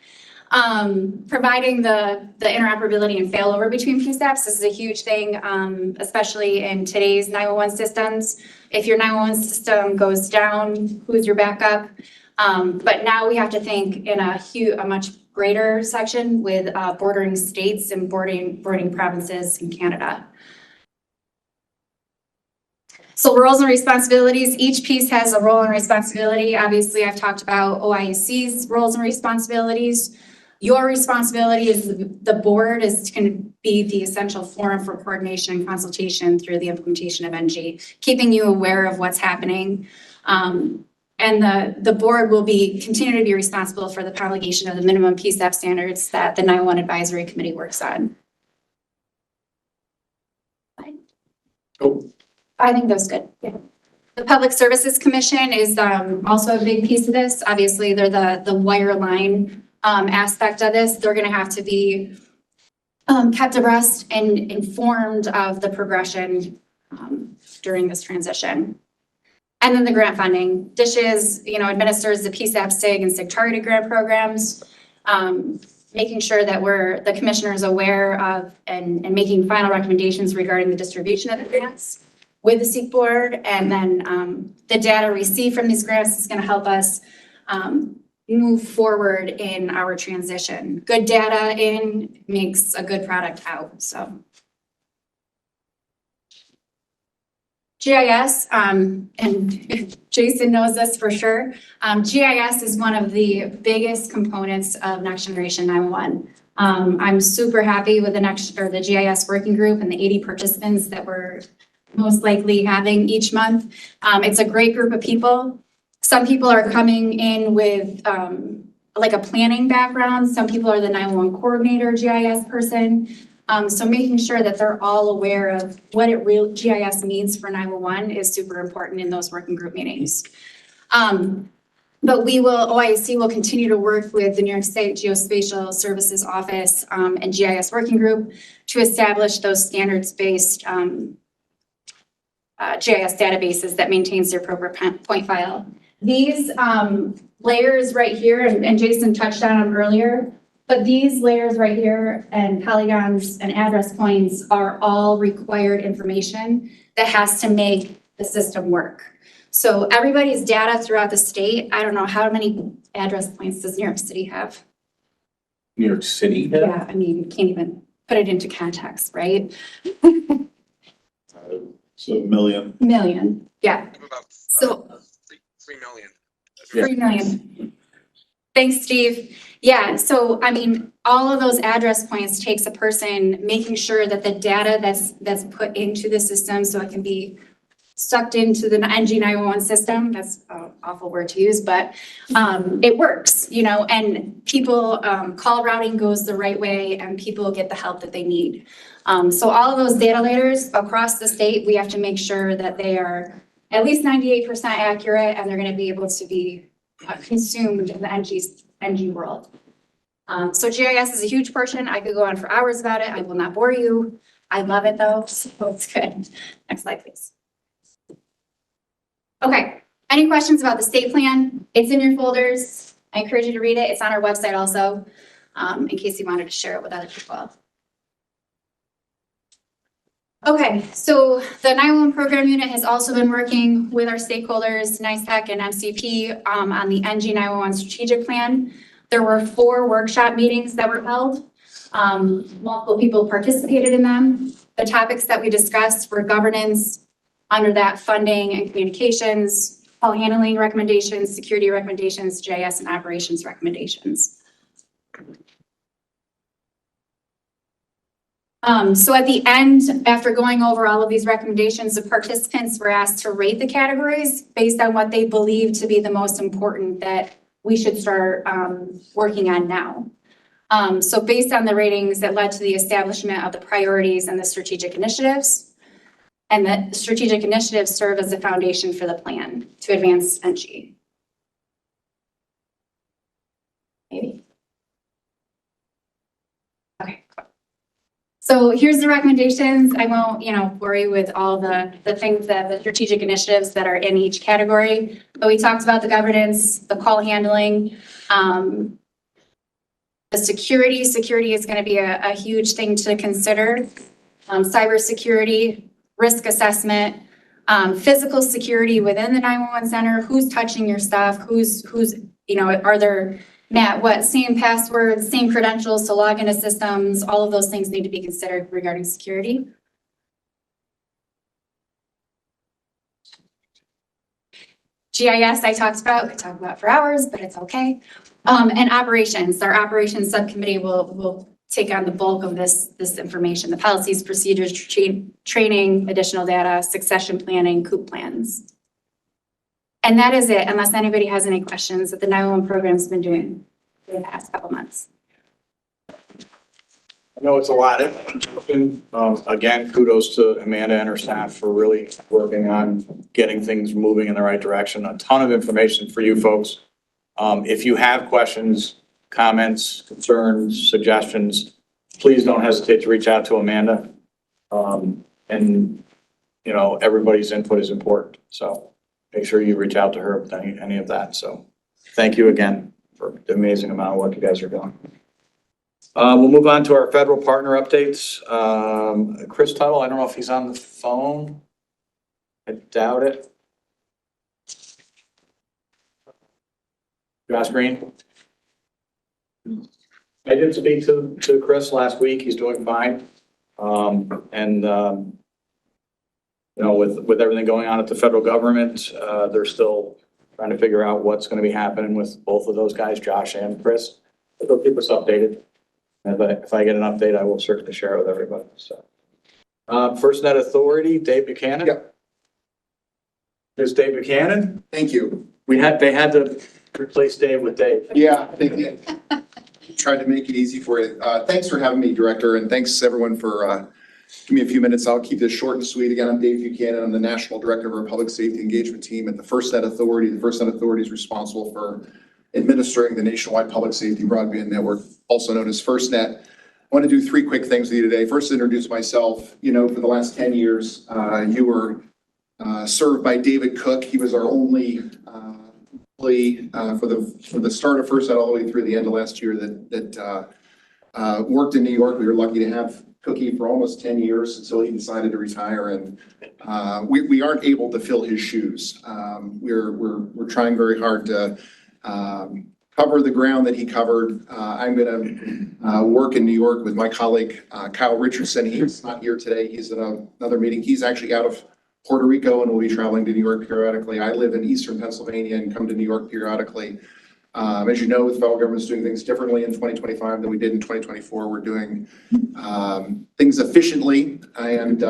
Providing the interoperability and failover between PSAPs, this is a huge thing, especially in today's 911 systems. If your 911 system goes down, who's your backup? But now we have to think in a much greater section with bordering states and bordering provinces in Canada. So roles and responsibilities, each piece has a role and responsibility. Obviously, I've talked about OIAC's roles and responsibilities. Your responsibility as the board is going to be the essential forum for coordination and consultation through the implementation of NG, keeping you aware of what's happening. And the board will continue to be responsible for the promulgation of the minimum PSAP standards that the 911 Advisory Committee works on. Cool. I think that's good. Yeah. The Public Services Commission is also a big piece of this. Obviously, they're the wireline aspect of this. They're going to have to be kept abreast and informed of the progression during this transition. And then the grant funding. DISHES, administers the PSAP, SIG, and SIG targeted grant programs, making sure that the commissioner is aware of and making final recommendations regarding the distribution of the grants with the SEEK board. And then the data received from these grants is going to help us move forward in our transition. Good data in makes a good product out, so. GIS, and Jason knows this for sure. GIS is one of the biggest components of Next Generation 911. I'm super happy with the GIS working group and the 80 participants that we're most likely having each month. It's a great group of people. Some people are coming in with like a planning background. Some people are the 911 coordinator GIS person. So making sure that they're all aware of what GIS means for 911 is super important in those working group meetings. But OIAC will continue to work with the New York State Geospatial Services Office and GIS working group to establish those standards-based GIS databases that maintains their appropriate point file. These layers right here, and Jason touched on them earlier, but these layers right here and polygons and address points are all required information that has to make the system work. So everybody's data throughout the state, I don't know how many address points does New York City have? New York City? Yeah, I mean, you can't even put it into context, right? So a million. Million, yeah. So 3 million. 3 million. Thanks, Steve. Yeah, so I mean, all of those address points takes a person making sure that the data that's put into the system so it can be sucked into the NG 911 system. That's awful word to use, but it works, you know, and people, call routing goes the right way and people get the help that they need. So all of those data layers across the state, we have to make sure that they are at least 98% accurate and they're going to be able to be consumed in the NG world. So GIS is a huge portion. I could go on for hours about it. I will not bore you. I love it though, so it's good. Next slide, please. Okay, any questions about the state plan? It's in your folders. I encourage you to read it. It's on our website also, in case you wanted to share it with other people. Okay, so the 911 program unit has also been working with our stakeholders, NICEC and MCP, on the NG 911 strategic plan. There were 4 workshop meetings that were held. Multiple people participated in them. The topics that we discussed were governance, under that funding and communications, call handling recommendations, security recommendations, GIS and operations recommendations. So at the end, after going over all of these recommendations, the participants were asked to rate the categories based on what they believe to be the most important that we should start working on now. So based on the ratings that led to the establishment of the priorities and the strategic initiatives, and the strategic initiatives serve as the foundation for the plan to advance NG. Maybe. Okay. So here's the recommendations. I won't, worry with all the things that the strategic initiatives that are in each category, but we talked about the governance, the call handling, the security. Security is going to be a huge thing to consider. Cybersecurity, risk assessment, physical security within the 911 center, who's touching your stuff, who's, are there, Matt, same passwords, same credentials to log into systems, all of those things need to be considered regarding security. GIS I talked about, we could talk about for hours, but it's okay. And operations, our operations subcommittee will take on the bulk of this information, the policies, procedures, training, additional data, succession planning, COOP plans. And that is it, unless anybody has any questions that the 911 program's been doing for the past couple months. I know it's a lot. Again, kudos to Amanda and her staff for really working on getting things moving in the right direction. A ton of information for you folks. If you have questions, comments, concerns, suggestions, please don't hesitate to reach out to Amanda. Everybody's input is important. So make sure you reach out to her with any of that. So thank you again for the amazing amount of work you guys are doing. We'll move on to our federal partner updates. Chris Tuttle, I don't know if he's on the phone. I doubt it. Josh Green. I did speak to Chris last week. He's doing fine. With everything going on at the federal government, they're still trying to figure out what's going to be happening with both of those guys, Josh and Chris. But they'll keep us updated. If I get an update, I will certainly share it with everybody. So, FirstNet Authority, Dave Buchanan. Yep. There's Dave Buchanan. Thank you. They had to replace Dave with Dave. Yeah, they did. Tried to make it easy for you. Thanks for having me, Director, and thanks everyone for giving me a few minutes. I'll keep this short and sweet. Again, I'm Dave Buchanan. I'm the National Director of our Public Safety Engagement Team at the FirstNet Authority. The FirstNet Authority is responsible for administering the nationwide public safety broadband network, also known as FirstNet. I want to do 3 quick things with you today. First, introduce myself. For the last 10 years, you were served by David Cook. He was our only employee for the start of FirstNet all the way through the end of last year that worked in New York. We were lucky to have Cookie for almost 10 years until he decided to retire, and we aren't able to fill his shoes. We're trying very hard to cover the ground that he covered. I'm going to work in New York with my colleague Kyle Richardson. He's not here today. He's in another meeting. He's actually out of Puerto Rico and will be traveling to New York periodically. I live in Eastern Pennsylvania and come to New York periodically. As you know, the federal government is doing things differently in 2025 than we did in 2024. We're doing things efficiently, and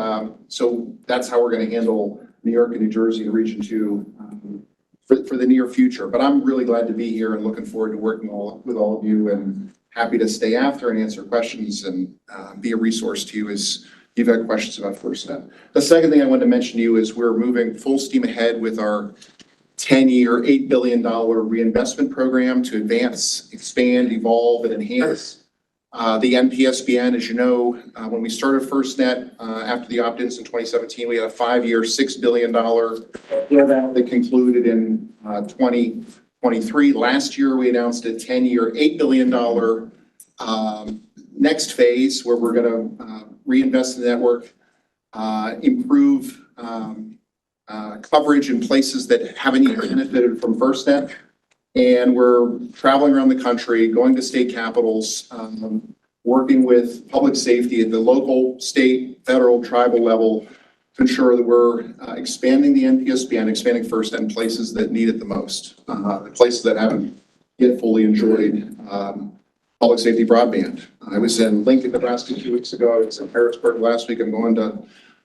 so that's how we're going to handle New York and New Jersey, the Region 2 for the near future. But I'm really glad to be here and looking forward to working with all of you, and happy to stay after and answer questions and be a resource to you as you've got questions about FirstNet. The second thing I wanted to mention to you is we're moving full steam ahead with our 10-year, $8 billion reinvestment program to advance, expand, evolve, and enhance the NPSBN. As you know, when we started FirstNet after the opt-ins in 2017, we had a 5-year, $6 billion build-out that concluded in 2023. Last year, we announced a 10-year, $8 billion next phase where we're going to reinvest in the network, improve coverage in places that haven't even benefited from FirstNet. And we're traveling around the country, going to state capitals, working with public safety at the local, state, federal, tribal level to ensure that we're expanding the NPSBN, expanding FirstNet in places that need it the most, the places that haven't yet fully enjoyed public safety broadband. I was in Lincoln, Nebraska 2 weeks ago. I was in Harrisburg last week. I'm going to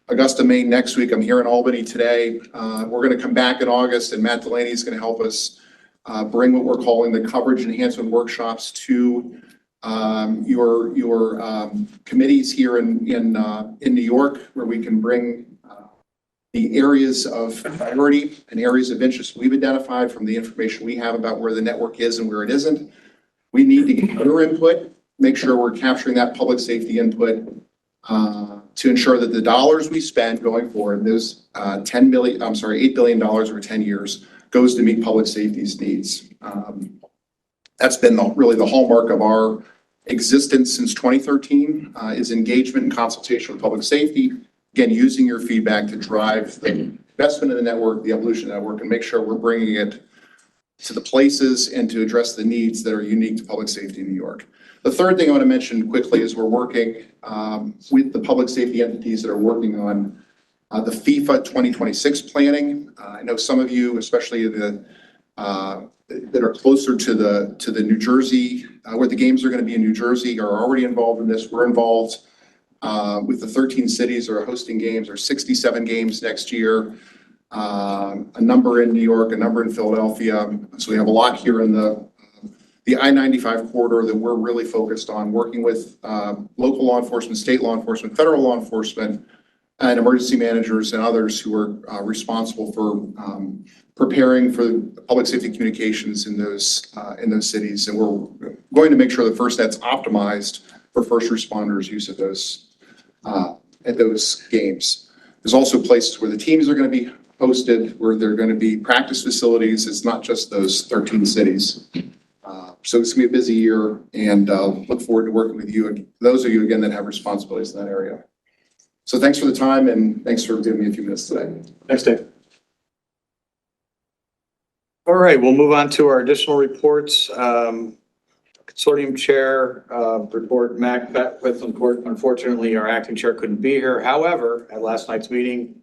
Augusta, Maine next week. I'm here in Albany today. We're going to come back in August, and Matt Delaney is going to help us bring what we're calling the coverage enhancement workshops to your committees here in New York, where we can bring the areas of priority and areas of interest we've identified from the information we have about where the network is and where it isn't. We need to get your input, make sure we're capturing that public safety input to ensure that the dollars we spend going forward, those $8 billion over 10 years, goes to meet public safety's needs. That's been really the hallmark of our existence since 2013, is engagement and consultation with public safety. Again, using your feedback to drive the investment in the network, the evolution of the network, and make sure we're bringing it to the places and to address the needs that are unique to public safety in New York. The third thing I want to mention quickly is we're working with the public safety entities that are working on the FIFA 2026 planning. I know some of you, especially that are closer to the New Jersey, where the games are going to be in New Jersey, are already involved in this. We're involved with the 13 cities that are hosting games, or 67 games next year, a number in New York, a number in Philadelphia. So we have a lot here in the I-95 corridor that we're really focused on, working with local law enforcement, state law enforcement, federal law enforcement, and emergency managers and others who are responsible for preparing for public safety communications in those cities. And we're going to make sure that FirstNet's optimized for first responders' use of those at those games. There's also places where the teams are going to be hosted, where they're going to be practice facilities. It's not just those 13 cities. So it's going to be a busy year, and look forward to working with you and those of you, again, that have responsibilities in that area. So thanks for the time, and thanks for giving me a few minutes today. Thanks, Dave. All right, we'll move on to our additional reports. Consortium Chair report, Mac Beckwith. Unfortunately, our acting chair couldn't be here. However, at last night's meeting,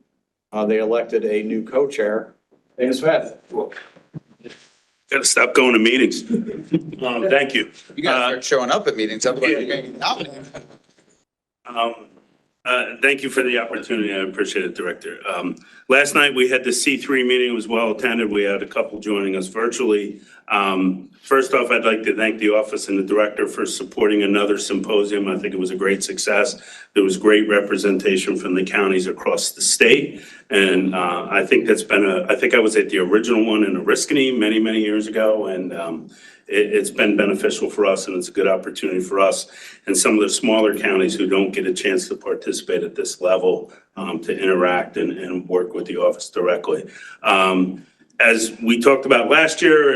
they elected a new co-chair, Dana Smith. Got to stop going to meetings. Thank you. You guys start showing up at meetings. Thank you for the opportunity. I appreciate it, Director. Last night we had the C3 meeting. It was well attended. We had a couple joining us virtually. First off, I'd like to thank the office and the director for supporting another symposium. I think it was a great success. There was great representation from the counties across the state. And I think that's been I think I was at the original one in Oriskany many, many years ago. And it's been beneficial for us, and it's a good opportunity for us and some of the smaller counties who don't get a chance to participate at this level to interact and work with the office directly. As we talked about last year,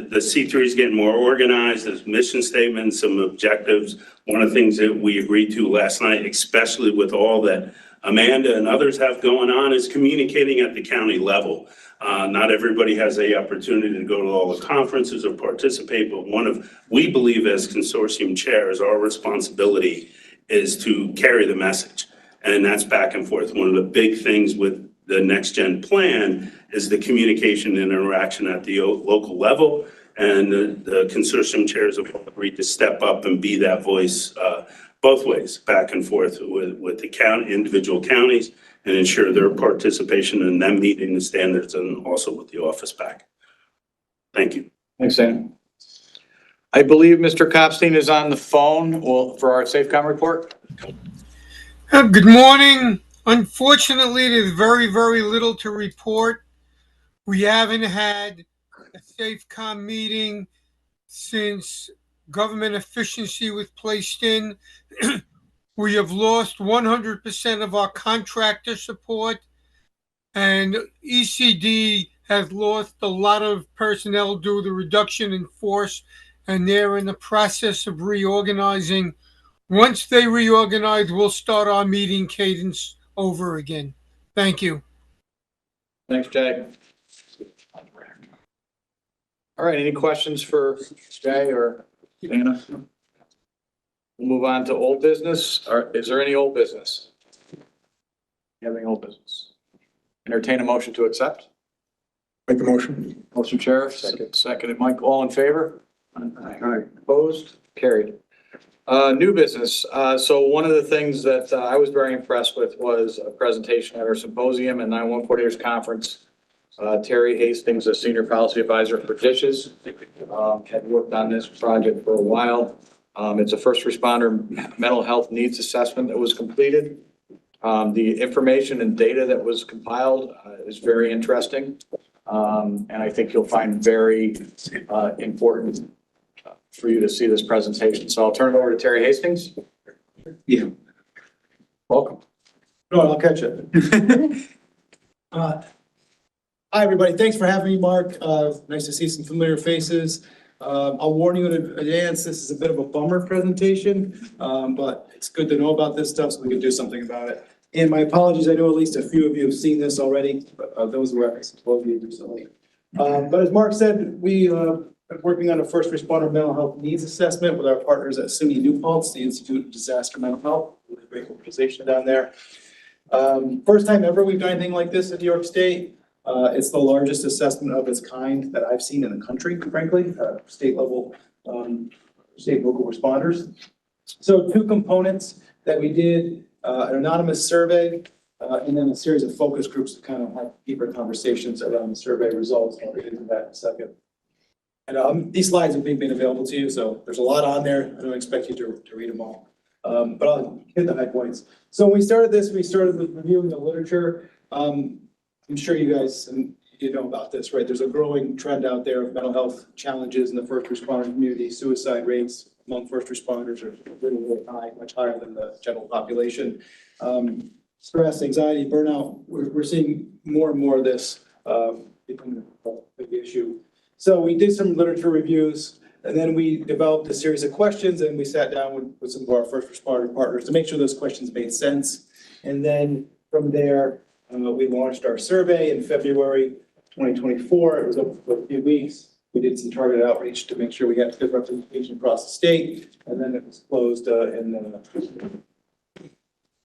the C3 is getting more organized. There's mission statements, some objectives. One of the things that we agreed to last night, especially with all that Amanda and others have going on, is communicating at the county level. Not everybody has the opportunity to go to all the conferences or participate, but we believe as consortium chairs, our responsibility is to carry the message. And that's back and forth. One of the big things with the next gen plan is the communication and interaction at the local level. And the consortium chairs have agreed to step up and be that voice both ways, back and forth with the individual counties, and ensure their participation in them meeting the standards, and also with the office back. Thank you. Thanks, Dana. I believe Mr. Kopstein is on the phone for our SafeCom report. Good morning. Unfortunately, there's very, very little to report. We haven't had a SafeCom meeting since government efficiency was placed in. We have lost 100% of our contractor support, and ECD has lost a lot of personnel due to the reduction in force, and they're in the process of reorganizing. Once they reorganize, we'll start our meeting cadence over again. Thank you. Thanks, Jay. All right, any questions for Jay or Dana? We'll move on to old business. Is there any old business? You have any old business? Entertain a motion to accept. Make the motion. Motion, Sheriff. Seconded, Mike. All in favor? Aye. Opposed? Carried. New business. So one of the things that I was very impressed with was a presentation at our symposium and 911 Coordinators Conference. Terry Hastings, a senior policy advisor for dishes, had worked on this project for a while. It's a first responder mental health needs assessment that was completed. The information and data that was compiled is very interesting. And I think you'll find very important for you to see this presentation. So I'll turn it over to Terry Hastings. Yeah. Welcome. No, I'll catch it. Hi, everybody. Thanks for having me, Mark. Nice to see some familiar faces. I'll warn you in advance, this is a bit of a bummer presentation, but it's good to know about this stuff so we can do something about it. And my apologies, I know at least a few of you have seen this already, but those who have exposed you recently. But as Mark said, we are working on a first responder mental health needs assessment with our partners at SUNY New Paltz, the Institute of Disaster Mental Health, really great organization down there. First time ever we've done anything like this in New York State. It's the largest assessment of its kind that I've seen in the country, frankly, state level, state local responders. So two components that we did, an anonymous survey, and then a series of focus groups to kind of have deeper conversations around the survey results. I'll get into that in a second. And these slides have been available to you, so there's a lot on there. I don't expect you to read them all, but I'll hit the high points. So when we started this, we started with reviewing the literature. I'm sure you guys know about this, right? There's a growing trend out there of mental health challenges in the first responder community. Suicide rates among first responders are really, really high, much higher than the general population. Stress, anxiety, burnout, we're seeing more and more of this becoming a big issue. So we did some literature reviews, and then we developed a series of questions, and we sat down with some of our first responder partners to make sure those questions made sense. And then from there, we launched our survey in February 2024. It was open for a few weeks. We did some targeted outreach to make sure we got good representation across the state, and then it was closed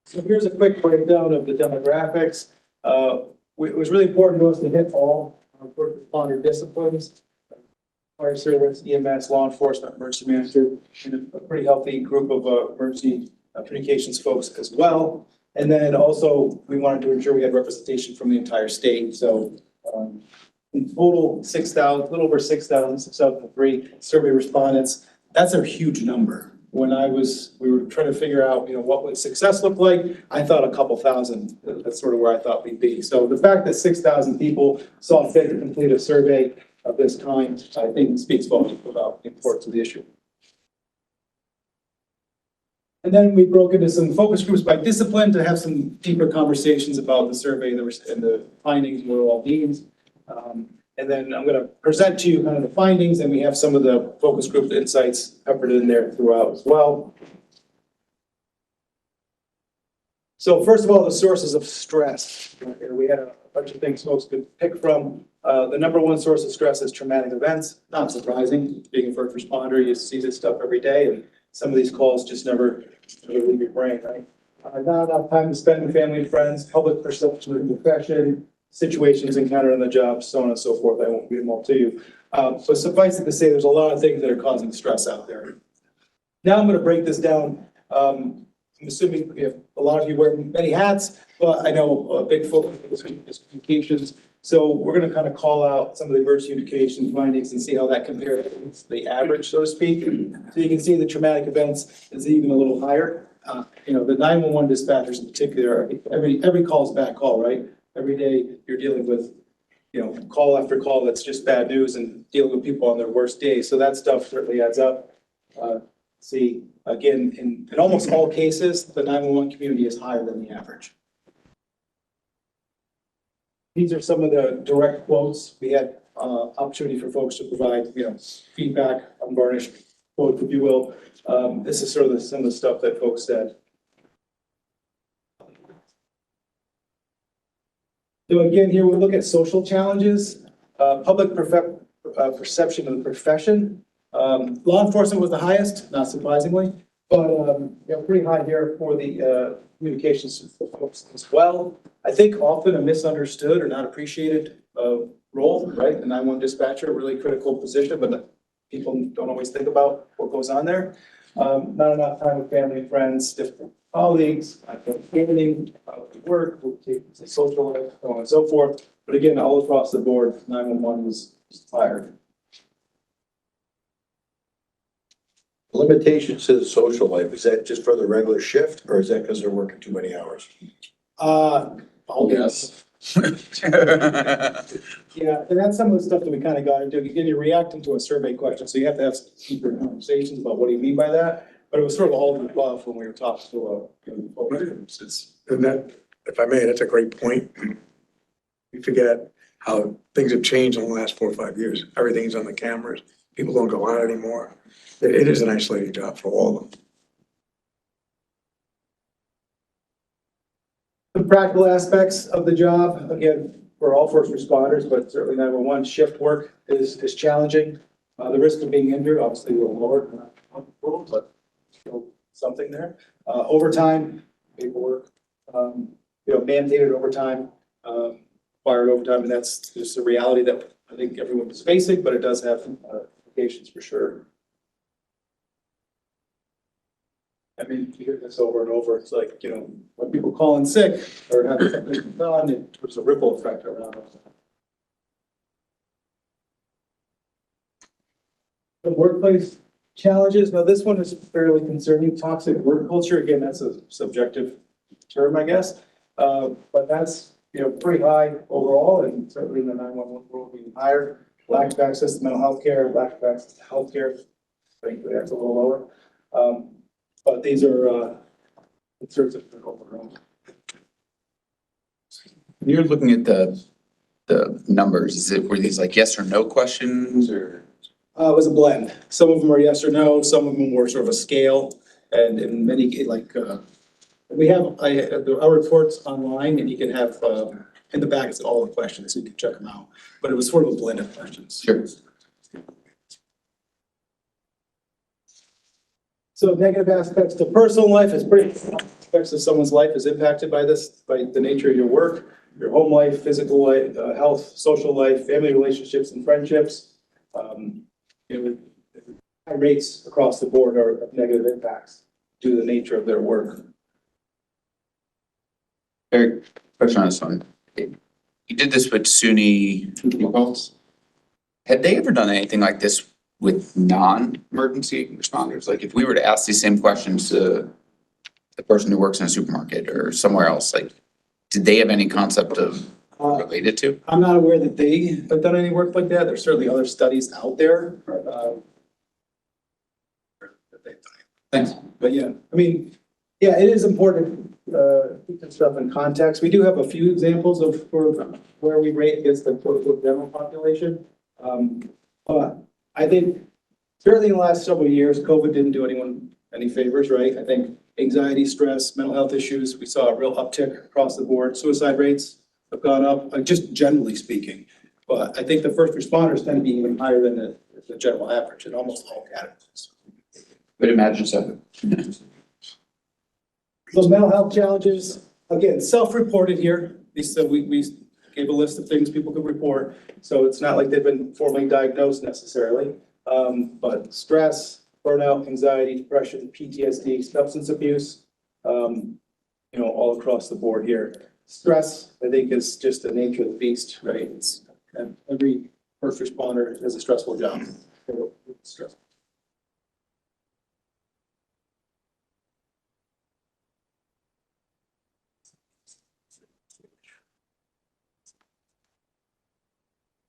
So here's a quick breakdown of the demographics. It was really important to us to hit all first responder disciplines: fire service, EMS, law enforcement, emergency management, and a pretty healthy group of emergency communications folks as well. And then also, we wanted to ensure we had representation from the entire state. So in total, 6,000, a little over 6,003 survey respondents. That's a huge number. When we were trying to figure out, what would success look like, I thought a couple thousand. That's sort of where I thought we'd be. So the fact that 6,000 people saw fit to complete a survey of this kind, I think speaks volumes about the importance of the issue. And then we broke into some focus groups by discipline to have some deeper conversations about the survey and the findings, what it all means. And then I'm going to present to you kind of the findings, and we have some of the focus group insights covered in there throughout as well. So first of all, the sources of stress. We had a bunch of things folks could pick from. The number one source of stress is traumatic events. Not surprising. Being a first responder, you see this stuff every day, and some of these calls just never leave your brain, right? Not enough time to spend with family and friends, public perception of infection, situations encountered on the job, so on and so forth. I won't read them all to you. So suffice it to say, there's a lot of things that are causing stress out there. Now I'm going to break this down. I'm assuming a lot of you wear many hats, but I know a big focus is communications. So we're gonna kind of call out some of the emergency communication findings and see how that compares to the average, so to speak. So you can see the traumatic events is even a little higher. The 911 dispatchers in particular, every call is a bad call, right? Every day you're dealing with, call after call that's just bad news and dealing with people on their worst days. So that stuff certainly adds up. See, again, in almost all cases, the 911 community is higher than the average. These are some of the direct quotes. We had opportunity for folks to provide, feedback, unvarnished quotes, if you will. This is sort of some of the stuff that folks said. So again, here we look at social challenges, public perception of the profession. Law enforcement was the highest, not surprisingly, but pretty high here for the communications folks as well. I think often a misunderstood or not appreciated role, right? The 911 dispatcher, really critical position, but people don't always think about what goes on there. Not enough time with family and friends, different colleagues, gaming, work, social life, so on and so forth. But again, all across the board, 911 was fired. Limitations to the social life, is that just for the regular shift or is that because they're working too many hours? Yes. Yeah, and that's some of the stuff that we kind of got into. Again, you're reacting to a survey question, so you have to have some deeper conversations about what do you mean by that. But it was sort of all of the above when we were talking to And that, if I may, that's a great point. We forget how things have changed in the last 4 or 5 years. Everything's on the cameras. People don't go out anymore. It is an isolating job for all of them. the practical aspects of the job. Again, we're all first responders, but certainly 911 shift work is challenging. The risk of being injured, obviously, will lower, but still something there. Overtime, paperwork, mandated overtime, required overtime, and that's just a reality that I think everyone is facing, but it does have implications for sure. I mean, you hear this over and over. It's like, when people call in sick or have something done, there's a ripple effect around us. The workplace challenges. Now, this one is fairly concerning. Toxic work culture. Again, that's a subjective term, I guess. But that's, pretty high overall, and certainly in the 911 world being higher. Lack of access to mental health care, lack of access to health care. Frankly, that's a little lower. But these are concerns that are overall. You're looking at the numbers. Were these like yes or no questions or? It was a blend. Some of them are yes or no. Some of them were sort of a scale, and in many we have our reports online, and you can have in the back it's all the questions, so you can check them out. But it was sort of a blend of questions. Sure. So negative aspects to personal life is pretty aspects of someone's life is impacted by this, by the nature of your work, your home life, physical life, health, social life, family relationships, and friendships. High rates across the board are of negative impacts due to the nature of their work. Eric, question on this one. You did this with SUNY. Had they ever done anything like this with non-emergency responders? Like if we were to ask these same questions to the person who works in a supermarket or somewhere else, like, did they have any concept of related to? I'm not aware that they have done any work like that. There's certainly other studies out there. Thanks. But yeah, I mean, yeah, it is important to keep this stuff in context. We do have a few examples of where we rate against the general population. But I think certainly in the last several years, COVID didn't do anyone any favors, right? I think anxiety, stress, mental health issues, we saw a real uptick across the board. Suicide rates have gone up, just generally speaking. But I think the first responders tend to be even higher than the general average in almost all categories. Would imagine so. So mental health challenges, again, self-reported here. We gave a list of things people could report. So it's not like they've been formally diagnosed necessarily. But stress, burnout, anxiety, depression, PTSD, substance abuse, all across the board here. stress, I think, is just the nature of the beast, right? It's, every first responder has a stressful job. Stress.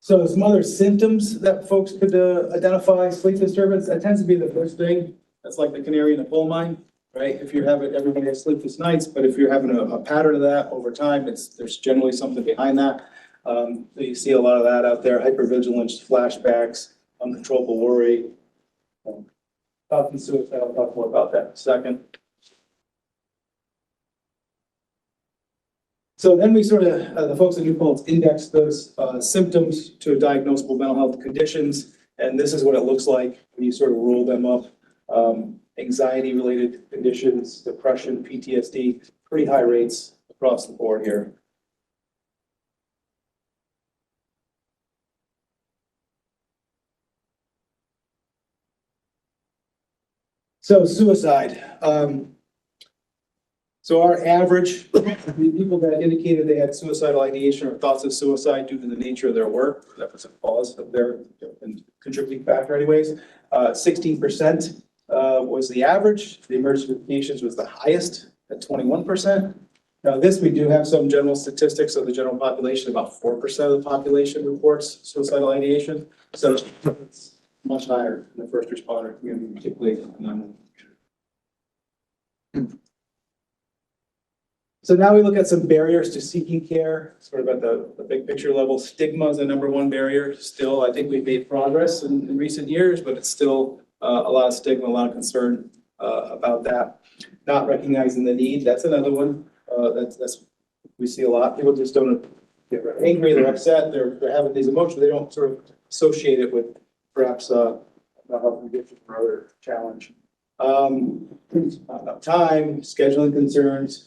So some other symptoms that folks could identify, sleep disturbance, that tends to be the first thing. That's like the canary in the coal mine, right? If you're having, everybody has sleepless nights, but if you're having a pattern of that over time, there's generally something behind that. So you see a lot of that out there, hypervigilance, flashbacks, uncontrollable worry. Thoughts and suicide, I'll talk more about that in a second. So then we sort of, the folks at New Paltz index those symptoms to diagnosable mental health conditions. And this is what it looks like when you sort of roll them up. Anxiety-related conditions, depression, PTSD, pretty high rates across the board here. So suicide. So our average, the people that indicated they had suicidal ideation or thoughts of suicide due to the nature of their work, that was a cause of their contributing factor anyways, 16% was the average. The emergency communications was the highest at 21%. Now this, we do have some general statistics of the general population. About 4% of the population reports suicidal ideation. So it's much higher in the first responder community, particularly non. So now we look at some barriers to seeking care, sort of at the big picture level. Stigma is the number one barrier. Still, I think we've made progress in recent years, but it's still a lot of stigma, a lot of concern about that. Not recognizing the need, that's another one. That's we see a lot. People just don't get angry, they're upset, they're having these emotions. They don't sort of associate it with perhaps mental health condition or other challenge. Not enough time, scheduling concerns.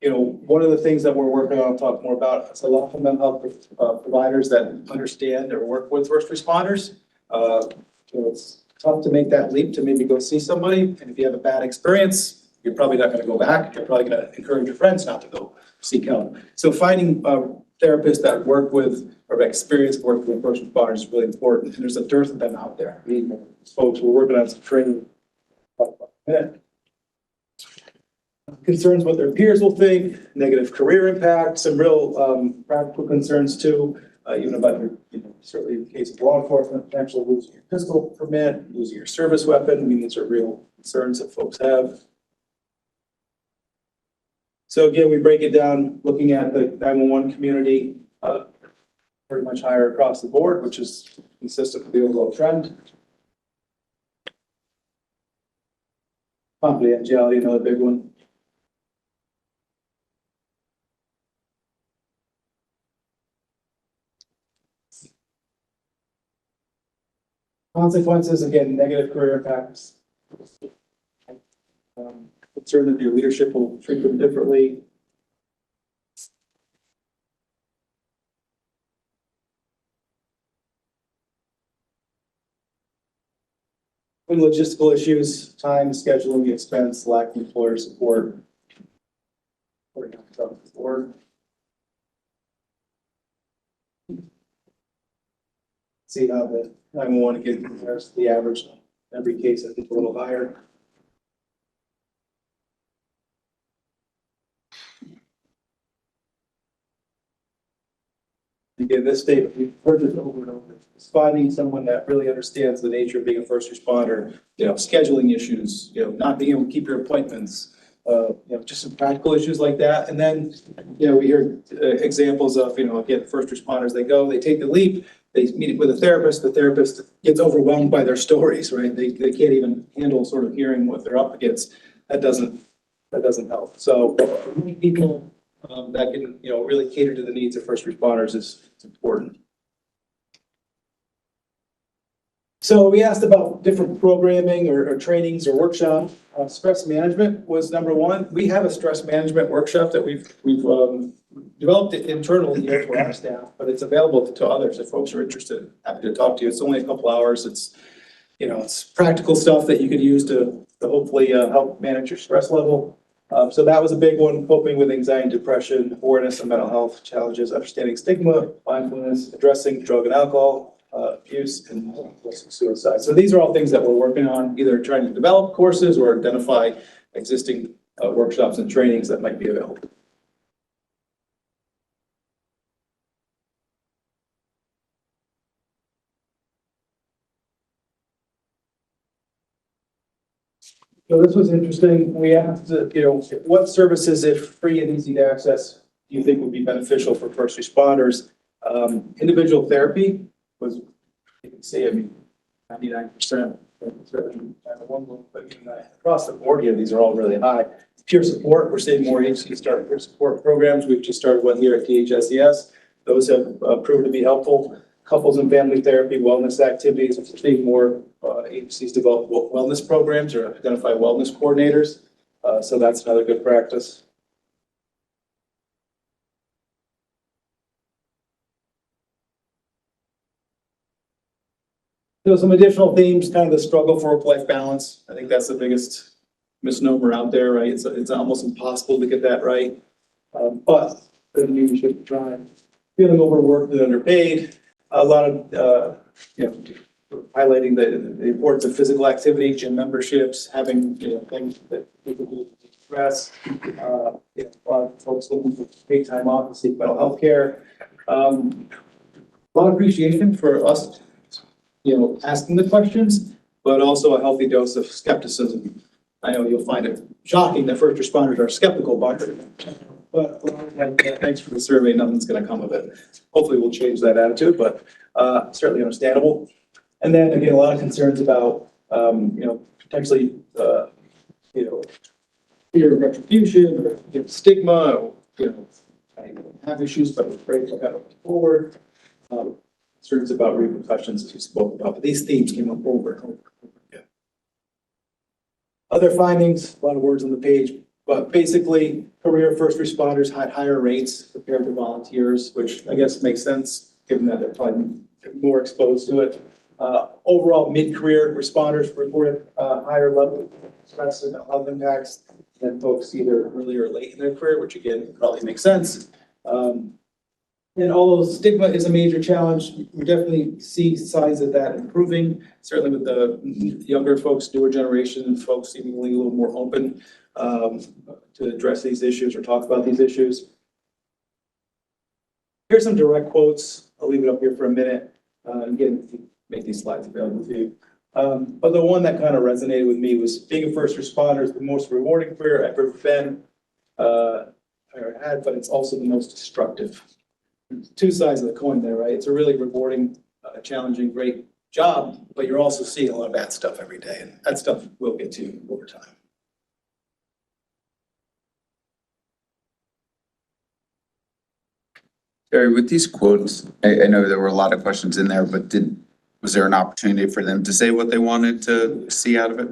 You know, one of the things that we're working on, I'll talk more about, is a lot of mental health providers that understand or work with first responders. So it's tough to make that leap to maybe go see somebody. And if you have a bad experience, you're probably not going to go back. You're probably going to encourage your friends not to go seek help. So finding therapists that work with or have experience working with first responders is really important. And there's a dearth of them out there. We need more folks. We're working on some training. Concerns what their peers will think, negative career impact, some real practical concerns too, even about your, certainly in the case of law enforcement, potentially losing your physical permit, losing your service weapon. I mean, these are real concerns that folks have. So again, we break it down looking at the 911 community, pretty much higher across the board, which is consistent with the overall trend. Confidentiality, another big one. Consequences, again, negative career impacts. Concern that your leadership will treat them differently. And logistical issues, time, scheduling, expense, lack of employer support. See how the 911 again compares to the average. Every case, I think, a little higher. Again, this statement, we've heard this over and over. It's finding someone that really understands the nature of being a first responder, scheduling issues, not being able to keep your appointments, just some practical issues like that. And then, we hear examples of, again, first responders, they take the leap, they meet with a therapist, the therapist gets overwhelmed by their stories, right? They can't even handle sort of hearing what they're up against. That doesn't help. So people that can, really cater to the needs of first responders is important. So we asked about different programming or trainings or workshops. Stress management was number one. We have a stress management workshop that we've developed it internally here for our staff, but it's available to others if folks are interested. Happy to talk to you. It's only a couple hours. It's, it's practical stuff that you could use to hopefully help manage your stress level. So that was a big one, coping with anxiety and depression, awareness of mental health challenges, understanding stigma, mindfulness, addressing drug and alcohol abuse, and suicide. So these are all things that we're working on, either trying to develop courses or identify existing workshops and trainings that might be available. So this was interesting. We asked, what services, if free and easy to access, do you think would be beneficial for first responders? Individual therapy was, you can see, 99%. Across the board here, these are all really high. Peer support, we're seeing more agencies start peer support programs. We've just started one here at THSES. Those have proved to be helpful. Couples and family therapy, wellness activities, we're seeing more agencies develop wellness programs or identify wellness coordinators. So that's another good practice. So some additional themes, kind of the struggle for work-life balance. I think that's the biggest misnomer out there, right? It's almost impossible to get that right. But doesn't mean we shouldn't try. Feeling overworked and underpaid. A lot of, highlighting the importance of physical activity, gym memberships, having, things that people do to stress. A lot of folks looking for paid time off to seek mental health care. A lot of appreciation for us, asking the questions, but also a healthy dose of skepticism. I know you'll find it shocking that first responders are skeptical about it, but thanks for the survey. Nothing's going to come of it. Hopefully we'll change that attitude, but certainly understandable. And then again, a lot of concerns about, potentially, fear of retribution, or, stigma, or, I have issues, but we're afraid to kind of move forward. Concerns about repercussions, as you spoke about, but these themes came up over and over again. Other findings, a lot of words on the page, but basically, career first responders had higher rates compared to volunteers, which I guess makes sense, given that they're probably more exposed to it. Overall, mid-career responders reported higher level of stress and health impacts than folks either early or late in their career, which again, probably makes sense. And although stigma is a major challenge, we definitely see signs of that improving, certainly with the younger folks, newer generation folks seemingly a little more open to address these issues or talk about these issues. Here's some direct quotes. I'll leave it up here for a minute. Again, make these slides available to you. But the one that kind of resonated with me was being a first responder is the most rewarding career I've ever been or had, but it's also the most destructive. Two sides of the coin there, right? It's a really rewarding, challenging, great job, but you're also seeing a lot of bad stuff every day, and that stuff will get to you over time. Jerry, with these quotes, I know there were a lot of questions in there, but was there an opportunity for them to say what they wanted to see out of it?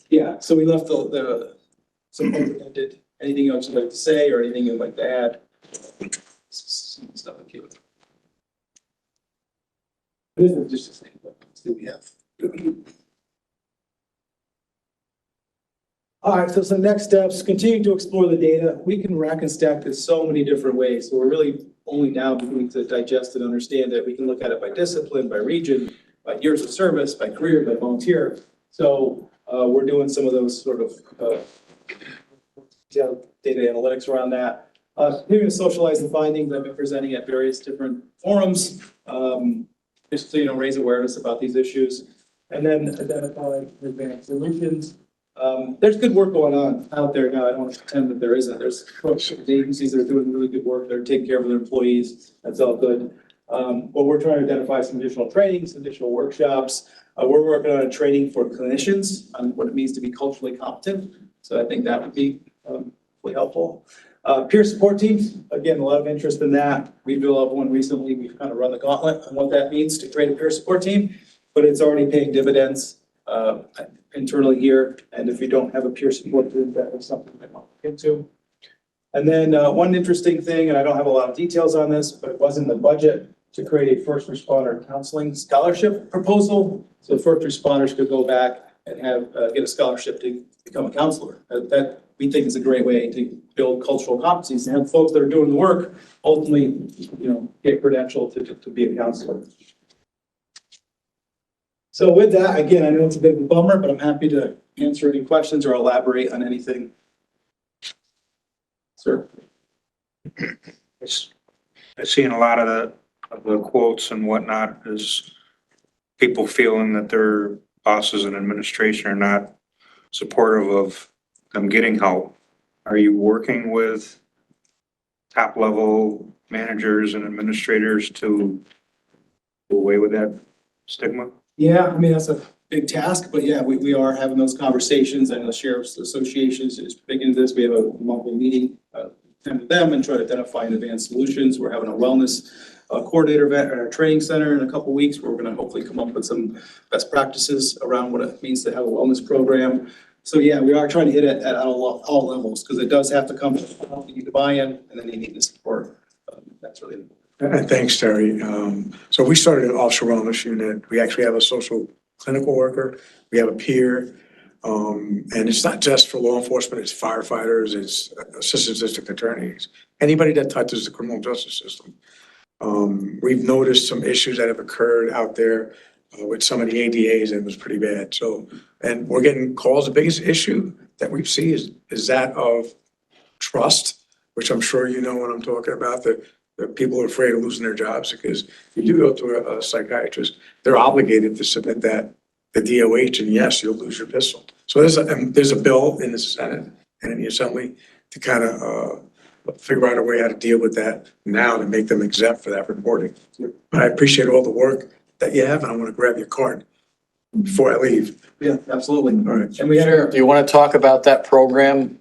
Yeah, so we left some open-ended. Anything else you'd like to say or anything you'd like to add? Stuff like you. This is just the same. Let's see what we have. All right, so some next steps, continue to explore the data. We can rack and stack this so many different ways. So we're really only now beginning to digest and understand it. We can look at it by discipline, by region, by years of service, by career, by volunteer. So we're doing some of those sort of data analytics around that. Continuing to socialize the findings I've been presenting at various different forums, just to raise awareness about these issues, and then identify advanced solutions. There's good work going on out there now. I don't want to pretend that there isn't. There's agencies that are doing really good work. They're taking care of their employees. That's all good. But we're trying to identify some additional trainings, additional workshops. We're working on a training for clinicians on what it means to be culturally competent. So I think that would be really helpful. Peer support teams, again, a lot of interest in that. We've developed one recently. We've kind of run the gauntlet on what that means to create a peer support team, but it's already paying dividends internally here. And if you don't have a peer support team, that is something I want to look into. And then one interesting thing, and I don't have a lot of details on this, but it was in the budget to create a first responder counseling scholarship proposal. So first responders could go back and have get a scholarship to become a counselor. That we think it's a great way to build cultural competencies and have folks that are doing the work ultimately, get credentialed to be a counselor. So with that, again, I know it's a bit of a bummer, but I'm happy to answer any questions or elaborate on anything. Sir? I've seen a lot of the quotes and whatnot is people feeling that their bosses and administration are not supportive of them getting help. Are you working with top level managers and administrators to do away with that stigma? Yeah, I mean, that's a big task, but yeah, we are having those conversations. I know the Sheriff's Association is big into this. We have a monthly meeting, attend with them and try to identify and advance solutions. We're having a wellness coordinator event at our training center in a couple of weeks, where we're going to hopefully come up with some best practices around what it means to have a wellness program. So yeah, we are trying to hit it at all levels, because it does have to come, you need the buy-in, and then you need the support. That's really important. And thanks, Terry. So we started an offshore wellness unit. We actually have a social clinical worker. We have a peer. And it's not just for law enforcement, it's firefighters, it's assistant district attorneys, anybody that touches the criminal justice system. We've noticed some issues that have occurred out there with some of the ADAs, and it was pretty bad. So, and we're getting calls. The biggest issue that we see is that of trust, which I'm sure you know what I'm talking about, that people are afraid of losing their jobs, because if you do go to a psychiatrist, they're obligated to submit that, the DOH, and yes, you'll lose your pistol. So there's a bill in the Senate and in the Assembly to kind of figure out a way how to deal with that now to make them exempt for that reporting. But I appreciate all the work that you have, and I want to grab your card before I leave. Yeah, absolutely. All right. And we had Sheriff, do you want to talk about that program?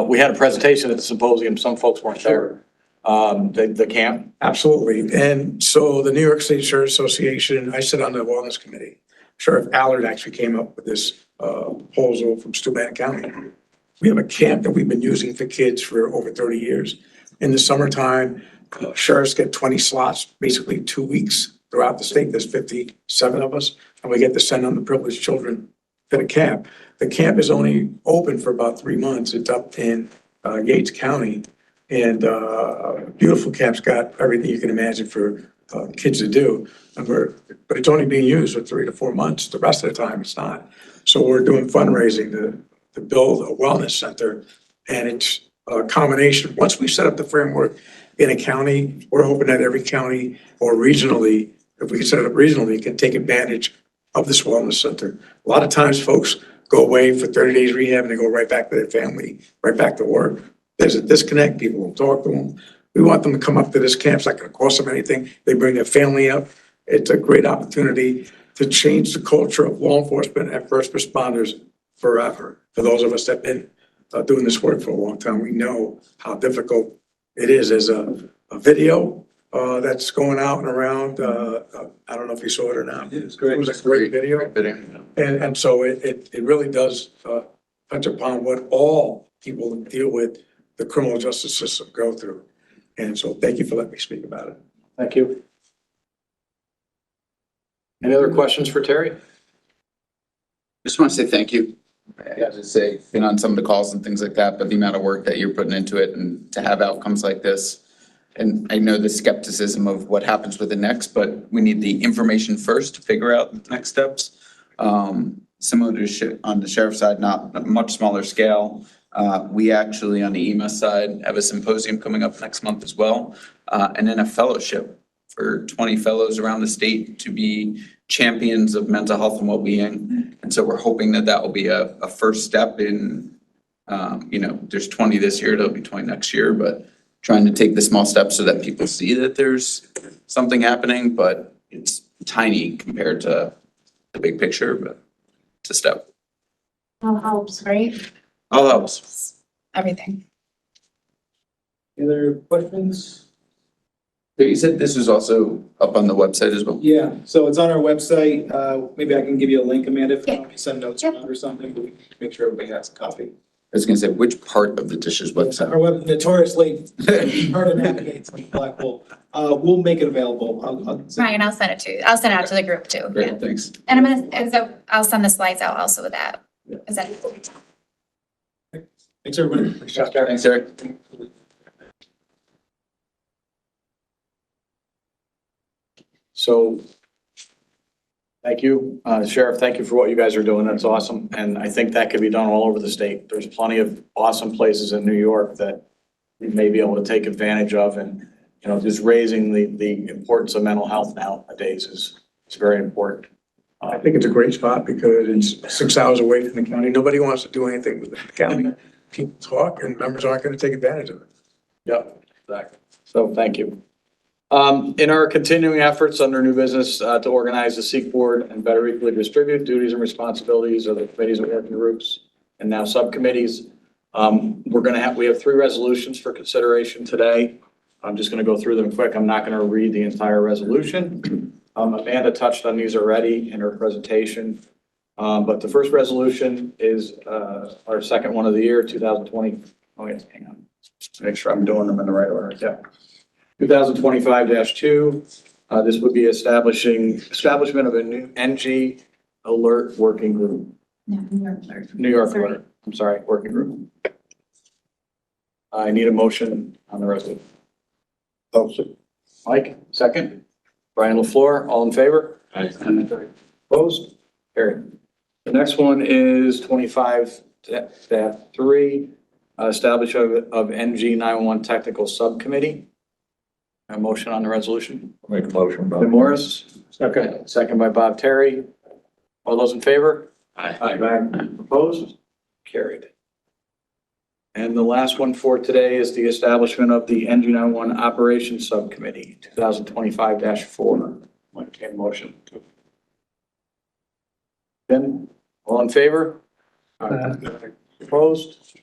We had a presentation at the symposium. Some folks weren't there. The camp. Absolutely. And so the New York State Sheriff's Association, I sit on the Wellness Committee. Sheriff Allard actually came up with this proposal from Steuben County. We have a camp that we've been using for kids for over 30 years. In the summertime, sheriffs get 20 slots, basically 2 weeks throughout the state. There's 57 of us, and we get to send underprivileged children to the camp. The camp is only open for about 3 months. It's up in Yates County, and beautiful camp's got everything you can imagine for kids to do. But it's only being used for 3 to 4 months. The rest of the time, it's not. So we're doing fundraising to build a wellness center, and it's a combination. Once we set up the framework in a county, we're hoping that every county or regionally, if we can set it up regionally, can take advantage of this wellness center. A lot of times folks go away for 30 days rehab and they go right back to their family, right back to work. There's a disconnect. People will talk to them. We want them to come up to this camp. It's not going to cost them anything. They bring their family up. It's a great opportunity to change the culture of law enforcement and first responders forever. For those of us that have been doing this work for a long time, we know how difficult it is. There's a video that's going out and around. I don't know if you saw it or not. It's great. It was a great video. And so it really does touch upon what all people that deal with the criminal justice system go through. And so thank you for letting me speak about it. Thank you. Any other questions for Terry? Just want to say thank you. As I say, been on some of the calls and things like that, but the amount of work that you're putting into it and to have outcomes like this. And I know the skepticism of what happens with the next, but we need the information first to figure out the next steps. Similar to on the sheriff's side, not a much smaller scale. We actually, on the EMS side, have a symposium coming up next month as well. And then a fellowship for 20 fellows around the state to be champions of mental health and well-being. And so we're hoping that that will be a first step in, there's 20 this year, there'll be 20 next year, but trying to take the small steps so that people see that there's something happening, but it's tiny compared to the big picture, but it's a step. All helps, right? All helps. Everything. Any other questions? But you said this was also up on the website as well? Yeah, so it's on our website. Maybe I can give you a link, Amanda, if you Yeah. want me to send notes around or something, but we can make sure everybody has a copy. I was gonna say, which part of the Dishes website? Our web notoriously hard to navigate, it's Blackpool. We'll make it available. Ryan, I'll send it to you. I'll send it out to the group too. Yeah. Great, thanks. And I'll send the slides out also with that. Is that? Thanks, everybody. Thanks, Eric. So thank you, Sheriff, thank you for what you guys are doing. That's awesome. And I think that could be done all over the state. There's plenty of awesome places in New York that we may be able to take advantage of. And, you know, just raising the importance of mental health nowadays is very important. I think it's a great spot because it's 6 hours away from the county. Nobody wants to do anything with the county. People talk and members aren't going to take advantage of it. Yep, exactly. So thank you. In our continuing efforts under new business to organize the SEEK board and better equally distribute duties and responsibilities of the committees and working groups and now subcommittees, we have 3 resolutions for consideration today. I'm just going to go through them quick. I'm not going to read the entire resolution. Amanda touched on these already in her presentation. But the first resolution is our second one of the year, 2020. Oh, yes, hang on. Make sure I'm doing them in the right order. Yeah. 2025-2. This would be establishment of a new NG alert working group. No, New York Alert. New York Sorry. alert. I'm sorry, working group. I need a motion on the resolution. Mike, second. Brian LaFleur, all in favor? Aye. Opposed? Carried. The next one is 25-3, establishment of NG 911 technical subcommittee. A motion on the resolution. Make a motion, Tim Morris. Second by Bob Terry. All those in favor? Aye. Opposed? Carried. And the last one for today is the establishment of the NG 911 operations subcommittee, 2025-4. Entertain motion. Tim, all in favor? Opposed?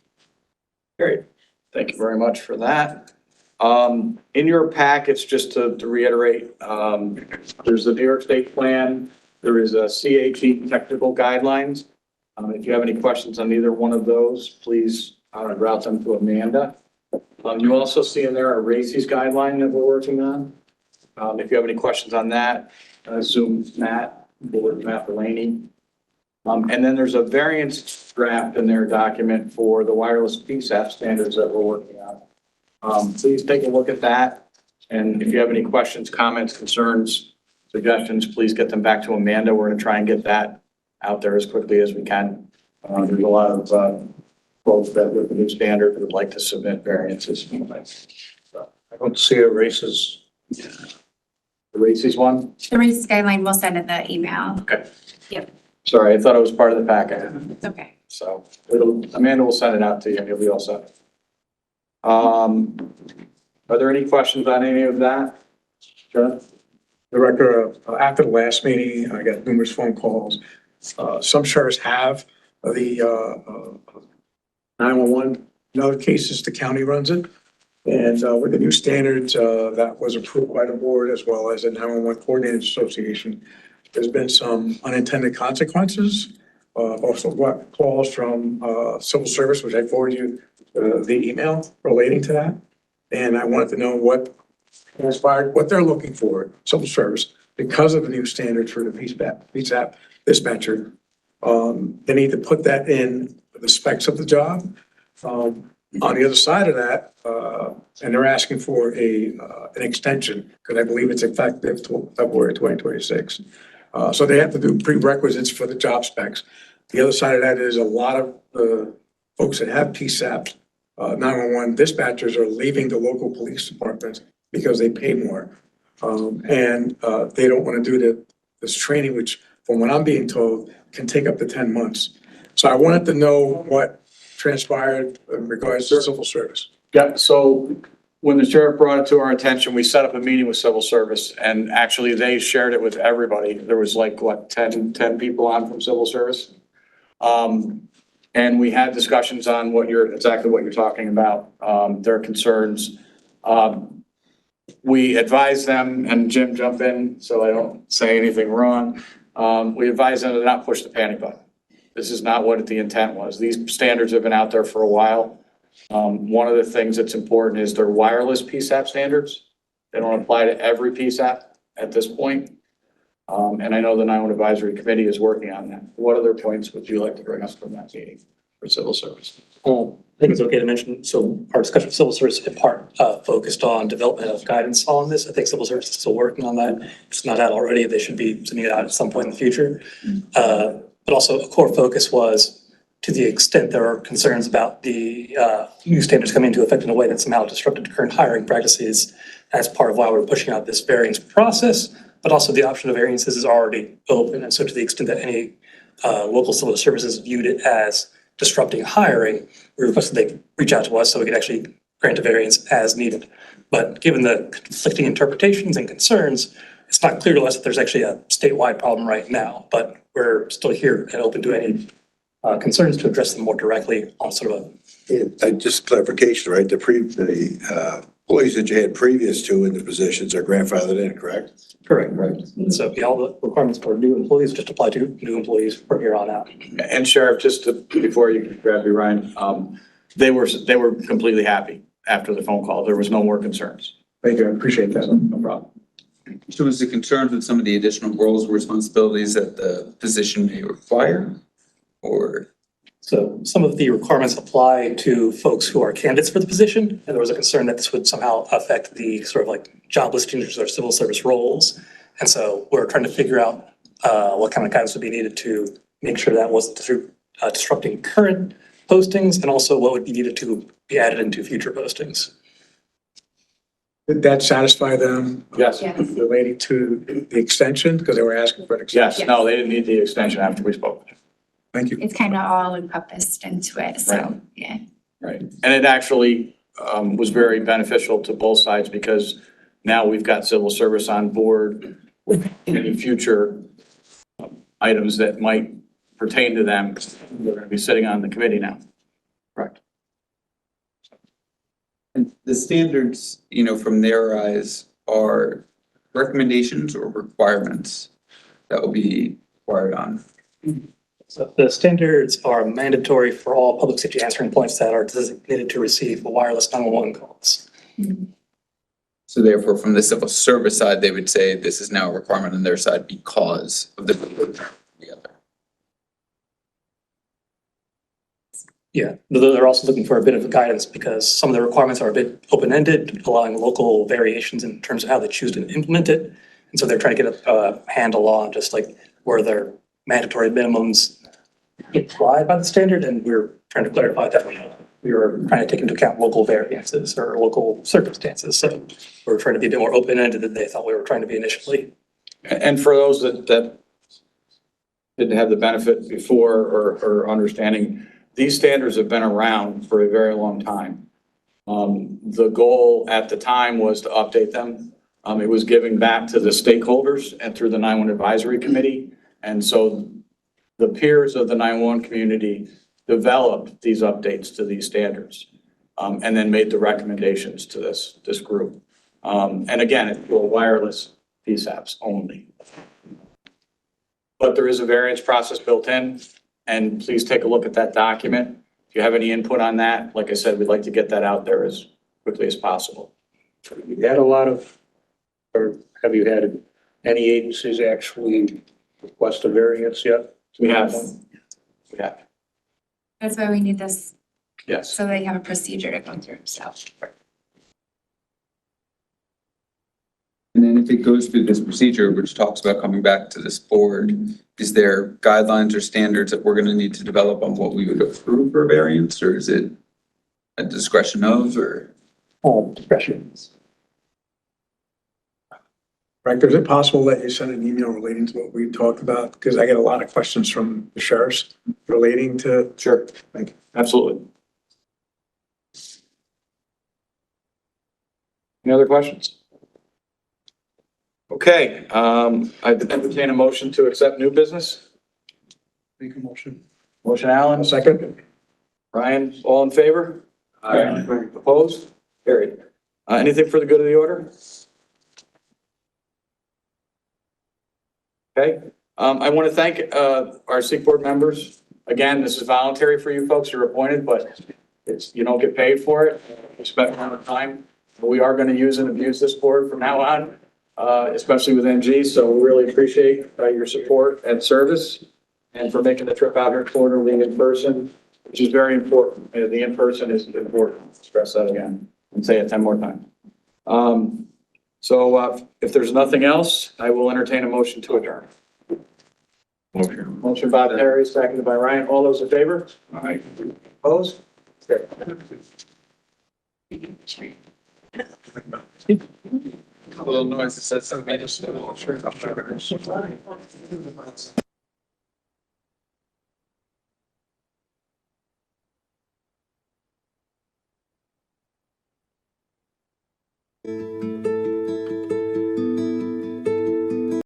Carried. Thank you very much for that. In your packets, just to reiterate, there's the New York State plan. There is a CHE technical guidelines. If you have any questions on either one of those, please route them to Amanda. You also see in there a RACES guideline that we're working on. If you have any questions on that, I assume Matt Delaney. And then there's a variance draft in their document for the wireless PSAP standards that we're working on. Please take a look at that. And if you have any questions, comments, concerns, suggestions, please get them back to Amanda. We're going to try and get that out there as quickly as we can. There's a lot of folks that with the new standard would like to submit variances. So, I don't see a races. the RACES one? The RACES guideline we'll send in the email. Okay. Yep. Sorry, I thought it was part of the packet. It's okay. So Amanda will send it out to you and you'll be all set. Are there any questions on any of that? John? Director, after the last meeting, I got numerous phone calls. Some sheriffs have the 911. In other cases, the county runs it. And with the new standards that was approved by the board as well as the 911 Coordinators Association, there's been some unintended consequences. Also got calls from civil service, which I forwarded you the email relating to that. And I wanted to know what transpired, what they're looking for, civil service, because of the new standards for the PSAP dispatcher. They need to put that in the specs of the job. On the other side of that, and they're asking for an extension, because I believe it's effective till February 2026. So they have to do prerequisites for the job specs. The other side of that is a lot of folks that have PSAP 911 dispatchers are leaving the local police departments because they pay more. And they don't want to do this training, which from what I'm being told can take up to 10 months. So I wanted to know what transpired in regards to civil service. Yeah, so when the sheriff brought it to our attention, we set up a meeting with civil service and actually they shared it with everybody. There was like, what, 10 people on from civil service? And we had discussions on exactly what you're talking about, their concerns. We advised them, and Jim, jump in so I don't say anything wrong. We advised them to not push the panic button. This is not what the intent was. These standards have been out there for a while. One of the things that's important is they're wireless PSAP standards. They don't apply to every PSAP at this point. And I know the 911 Advisory Committee is working on that. What other points would you like to bring us from that meeting for civil service? think it's okay to mention, so our discussion of civil service in part focused on development of guidance on this. I think civil service is still working on that. If it's not out already, they should be sending it out at some point in the future. But also a core focus was to the extent there are concerns about the new standards coming into effect in a way that somehow disrupted current hiring practices. That's part of why we're pushing out this variance process, but also the option of variances is already open. And so to the extent that any local civil services viewed it as disrupting hiring, we requested they reach out to us so we could actually grant a variance as needed. But given the conflicting interpretations and concerns, it's not clear to us that there's actually a statewide problem right now, but we're still here and open to any concerns to address them more directly on sort of a. Just clarification, right? The employees that you had previous to in the positions are grandfathered in, correct? Correct, right. So all the requirements for new employees just apply to new employees from here on out. And Sheriff, just to, before you grab me, Ryan, they were completely happy after the phone call. There was no more concerns. Thank you, I appreciate that. No problem. So is the concern with some of the additional roles or responsibilities that the position may require? Or? So some of the requirements apply to folks who are candidates for the position. And there was a concern that this would somehow affect the sort of like job listings or civil service roles. And so we're trying to figure out what kind of guidance would be needed to make sure that wasn't disrupting current postings, and also what would be needed to be added into future postings. Did that satisfy them? Yes. Relating to the extension, because they were asking for an extension? Yes, no, they didn't need the extension after we spoke. Thank you. It's kind of all encompassed into it, so, Right. yeah. Right. And it actually was very beneficial to both sides because now we've got civil service on board with any future items that might pertain to them. They're going to be sitting on the committee now. Correct. And the standards, you know, from their eyes are recommendations or requirements that will be required on. So the standards are mandatory for all public safety answering points that are designated to receive wireless 911 calls. So therefore, from the civil service side, they would say this is now a requirement on their side because of the other. Yeah, though they're also looking for a bit of guidance because some of the requirements are a bit open-ended, allowing local variations in terms of how they choose to implement it. And so they're trying to get a handle on just like where their mandatory minimums get applied by the standard, and we're trying to clarify that we were trying to take into account local variances or local circumstances. So we're trying to be a bit more open-ended than they thought we were trying to be initially. And for those that didn't have the benefit before or understanding, these standards have been around for a very long time. The goal at the time was to update them. It was giving back to the stakeholders and through the 911 Advisory Committee. And so the peers of the 911 community developed these updates to these standards and then made the recommendations to this group. And again, it's for wireless PSAPs only. But there is a variance process built in, and please take a look at that document. If you have any input on that, like I said, we'd like to get that out there as quickly as possible. You had a lot of, or have you had any agencies actually request a variance yet? We have. We have. That's why we need this, Yes. so they have a procedure to go through, so. And then if it goes through this procedure, which talks about coming back to this board, is there guidelines or standards that we're going to need to develop on what we would approve for variance, or is it a discretion of, or? Discretion. Frank, is it possible that you send an email relating to what we talked about? Because I get a lot of questions from the sheriffs relating to. Sure. Thank you. Absolutely. Any other questions? Okay, I entertain a motion to accept new business. Make a motion. Motion, Alan. Second. Ryan, all in favor? Aye. Opposed? Carried. Anything for the good of the order? Okay, I want to thank our SEAC board members. Again, this is voluntary for you folks. You're appointed, but it's, you don't get paid for it. We spent a lot of time. But we are going to use and abuse this board from now on, especially with NG. So we really appreciate your support and service, and for making the trip out here quarterly in person. which is very important. The in-person is important. Stress that again and say it 10 more times. If there's nothing else, I will entertain a motion to adjourn. Motion by Terry, seconded by Ryan. All those in favor? Aye. Opposed? Okay. A little noise that says something. Sure.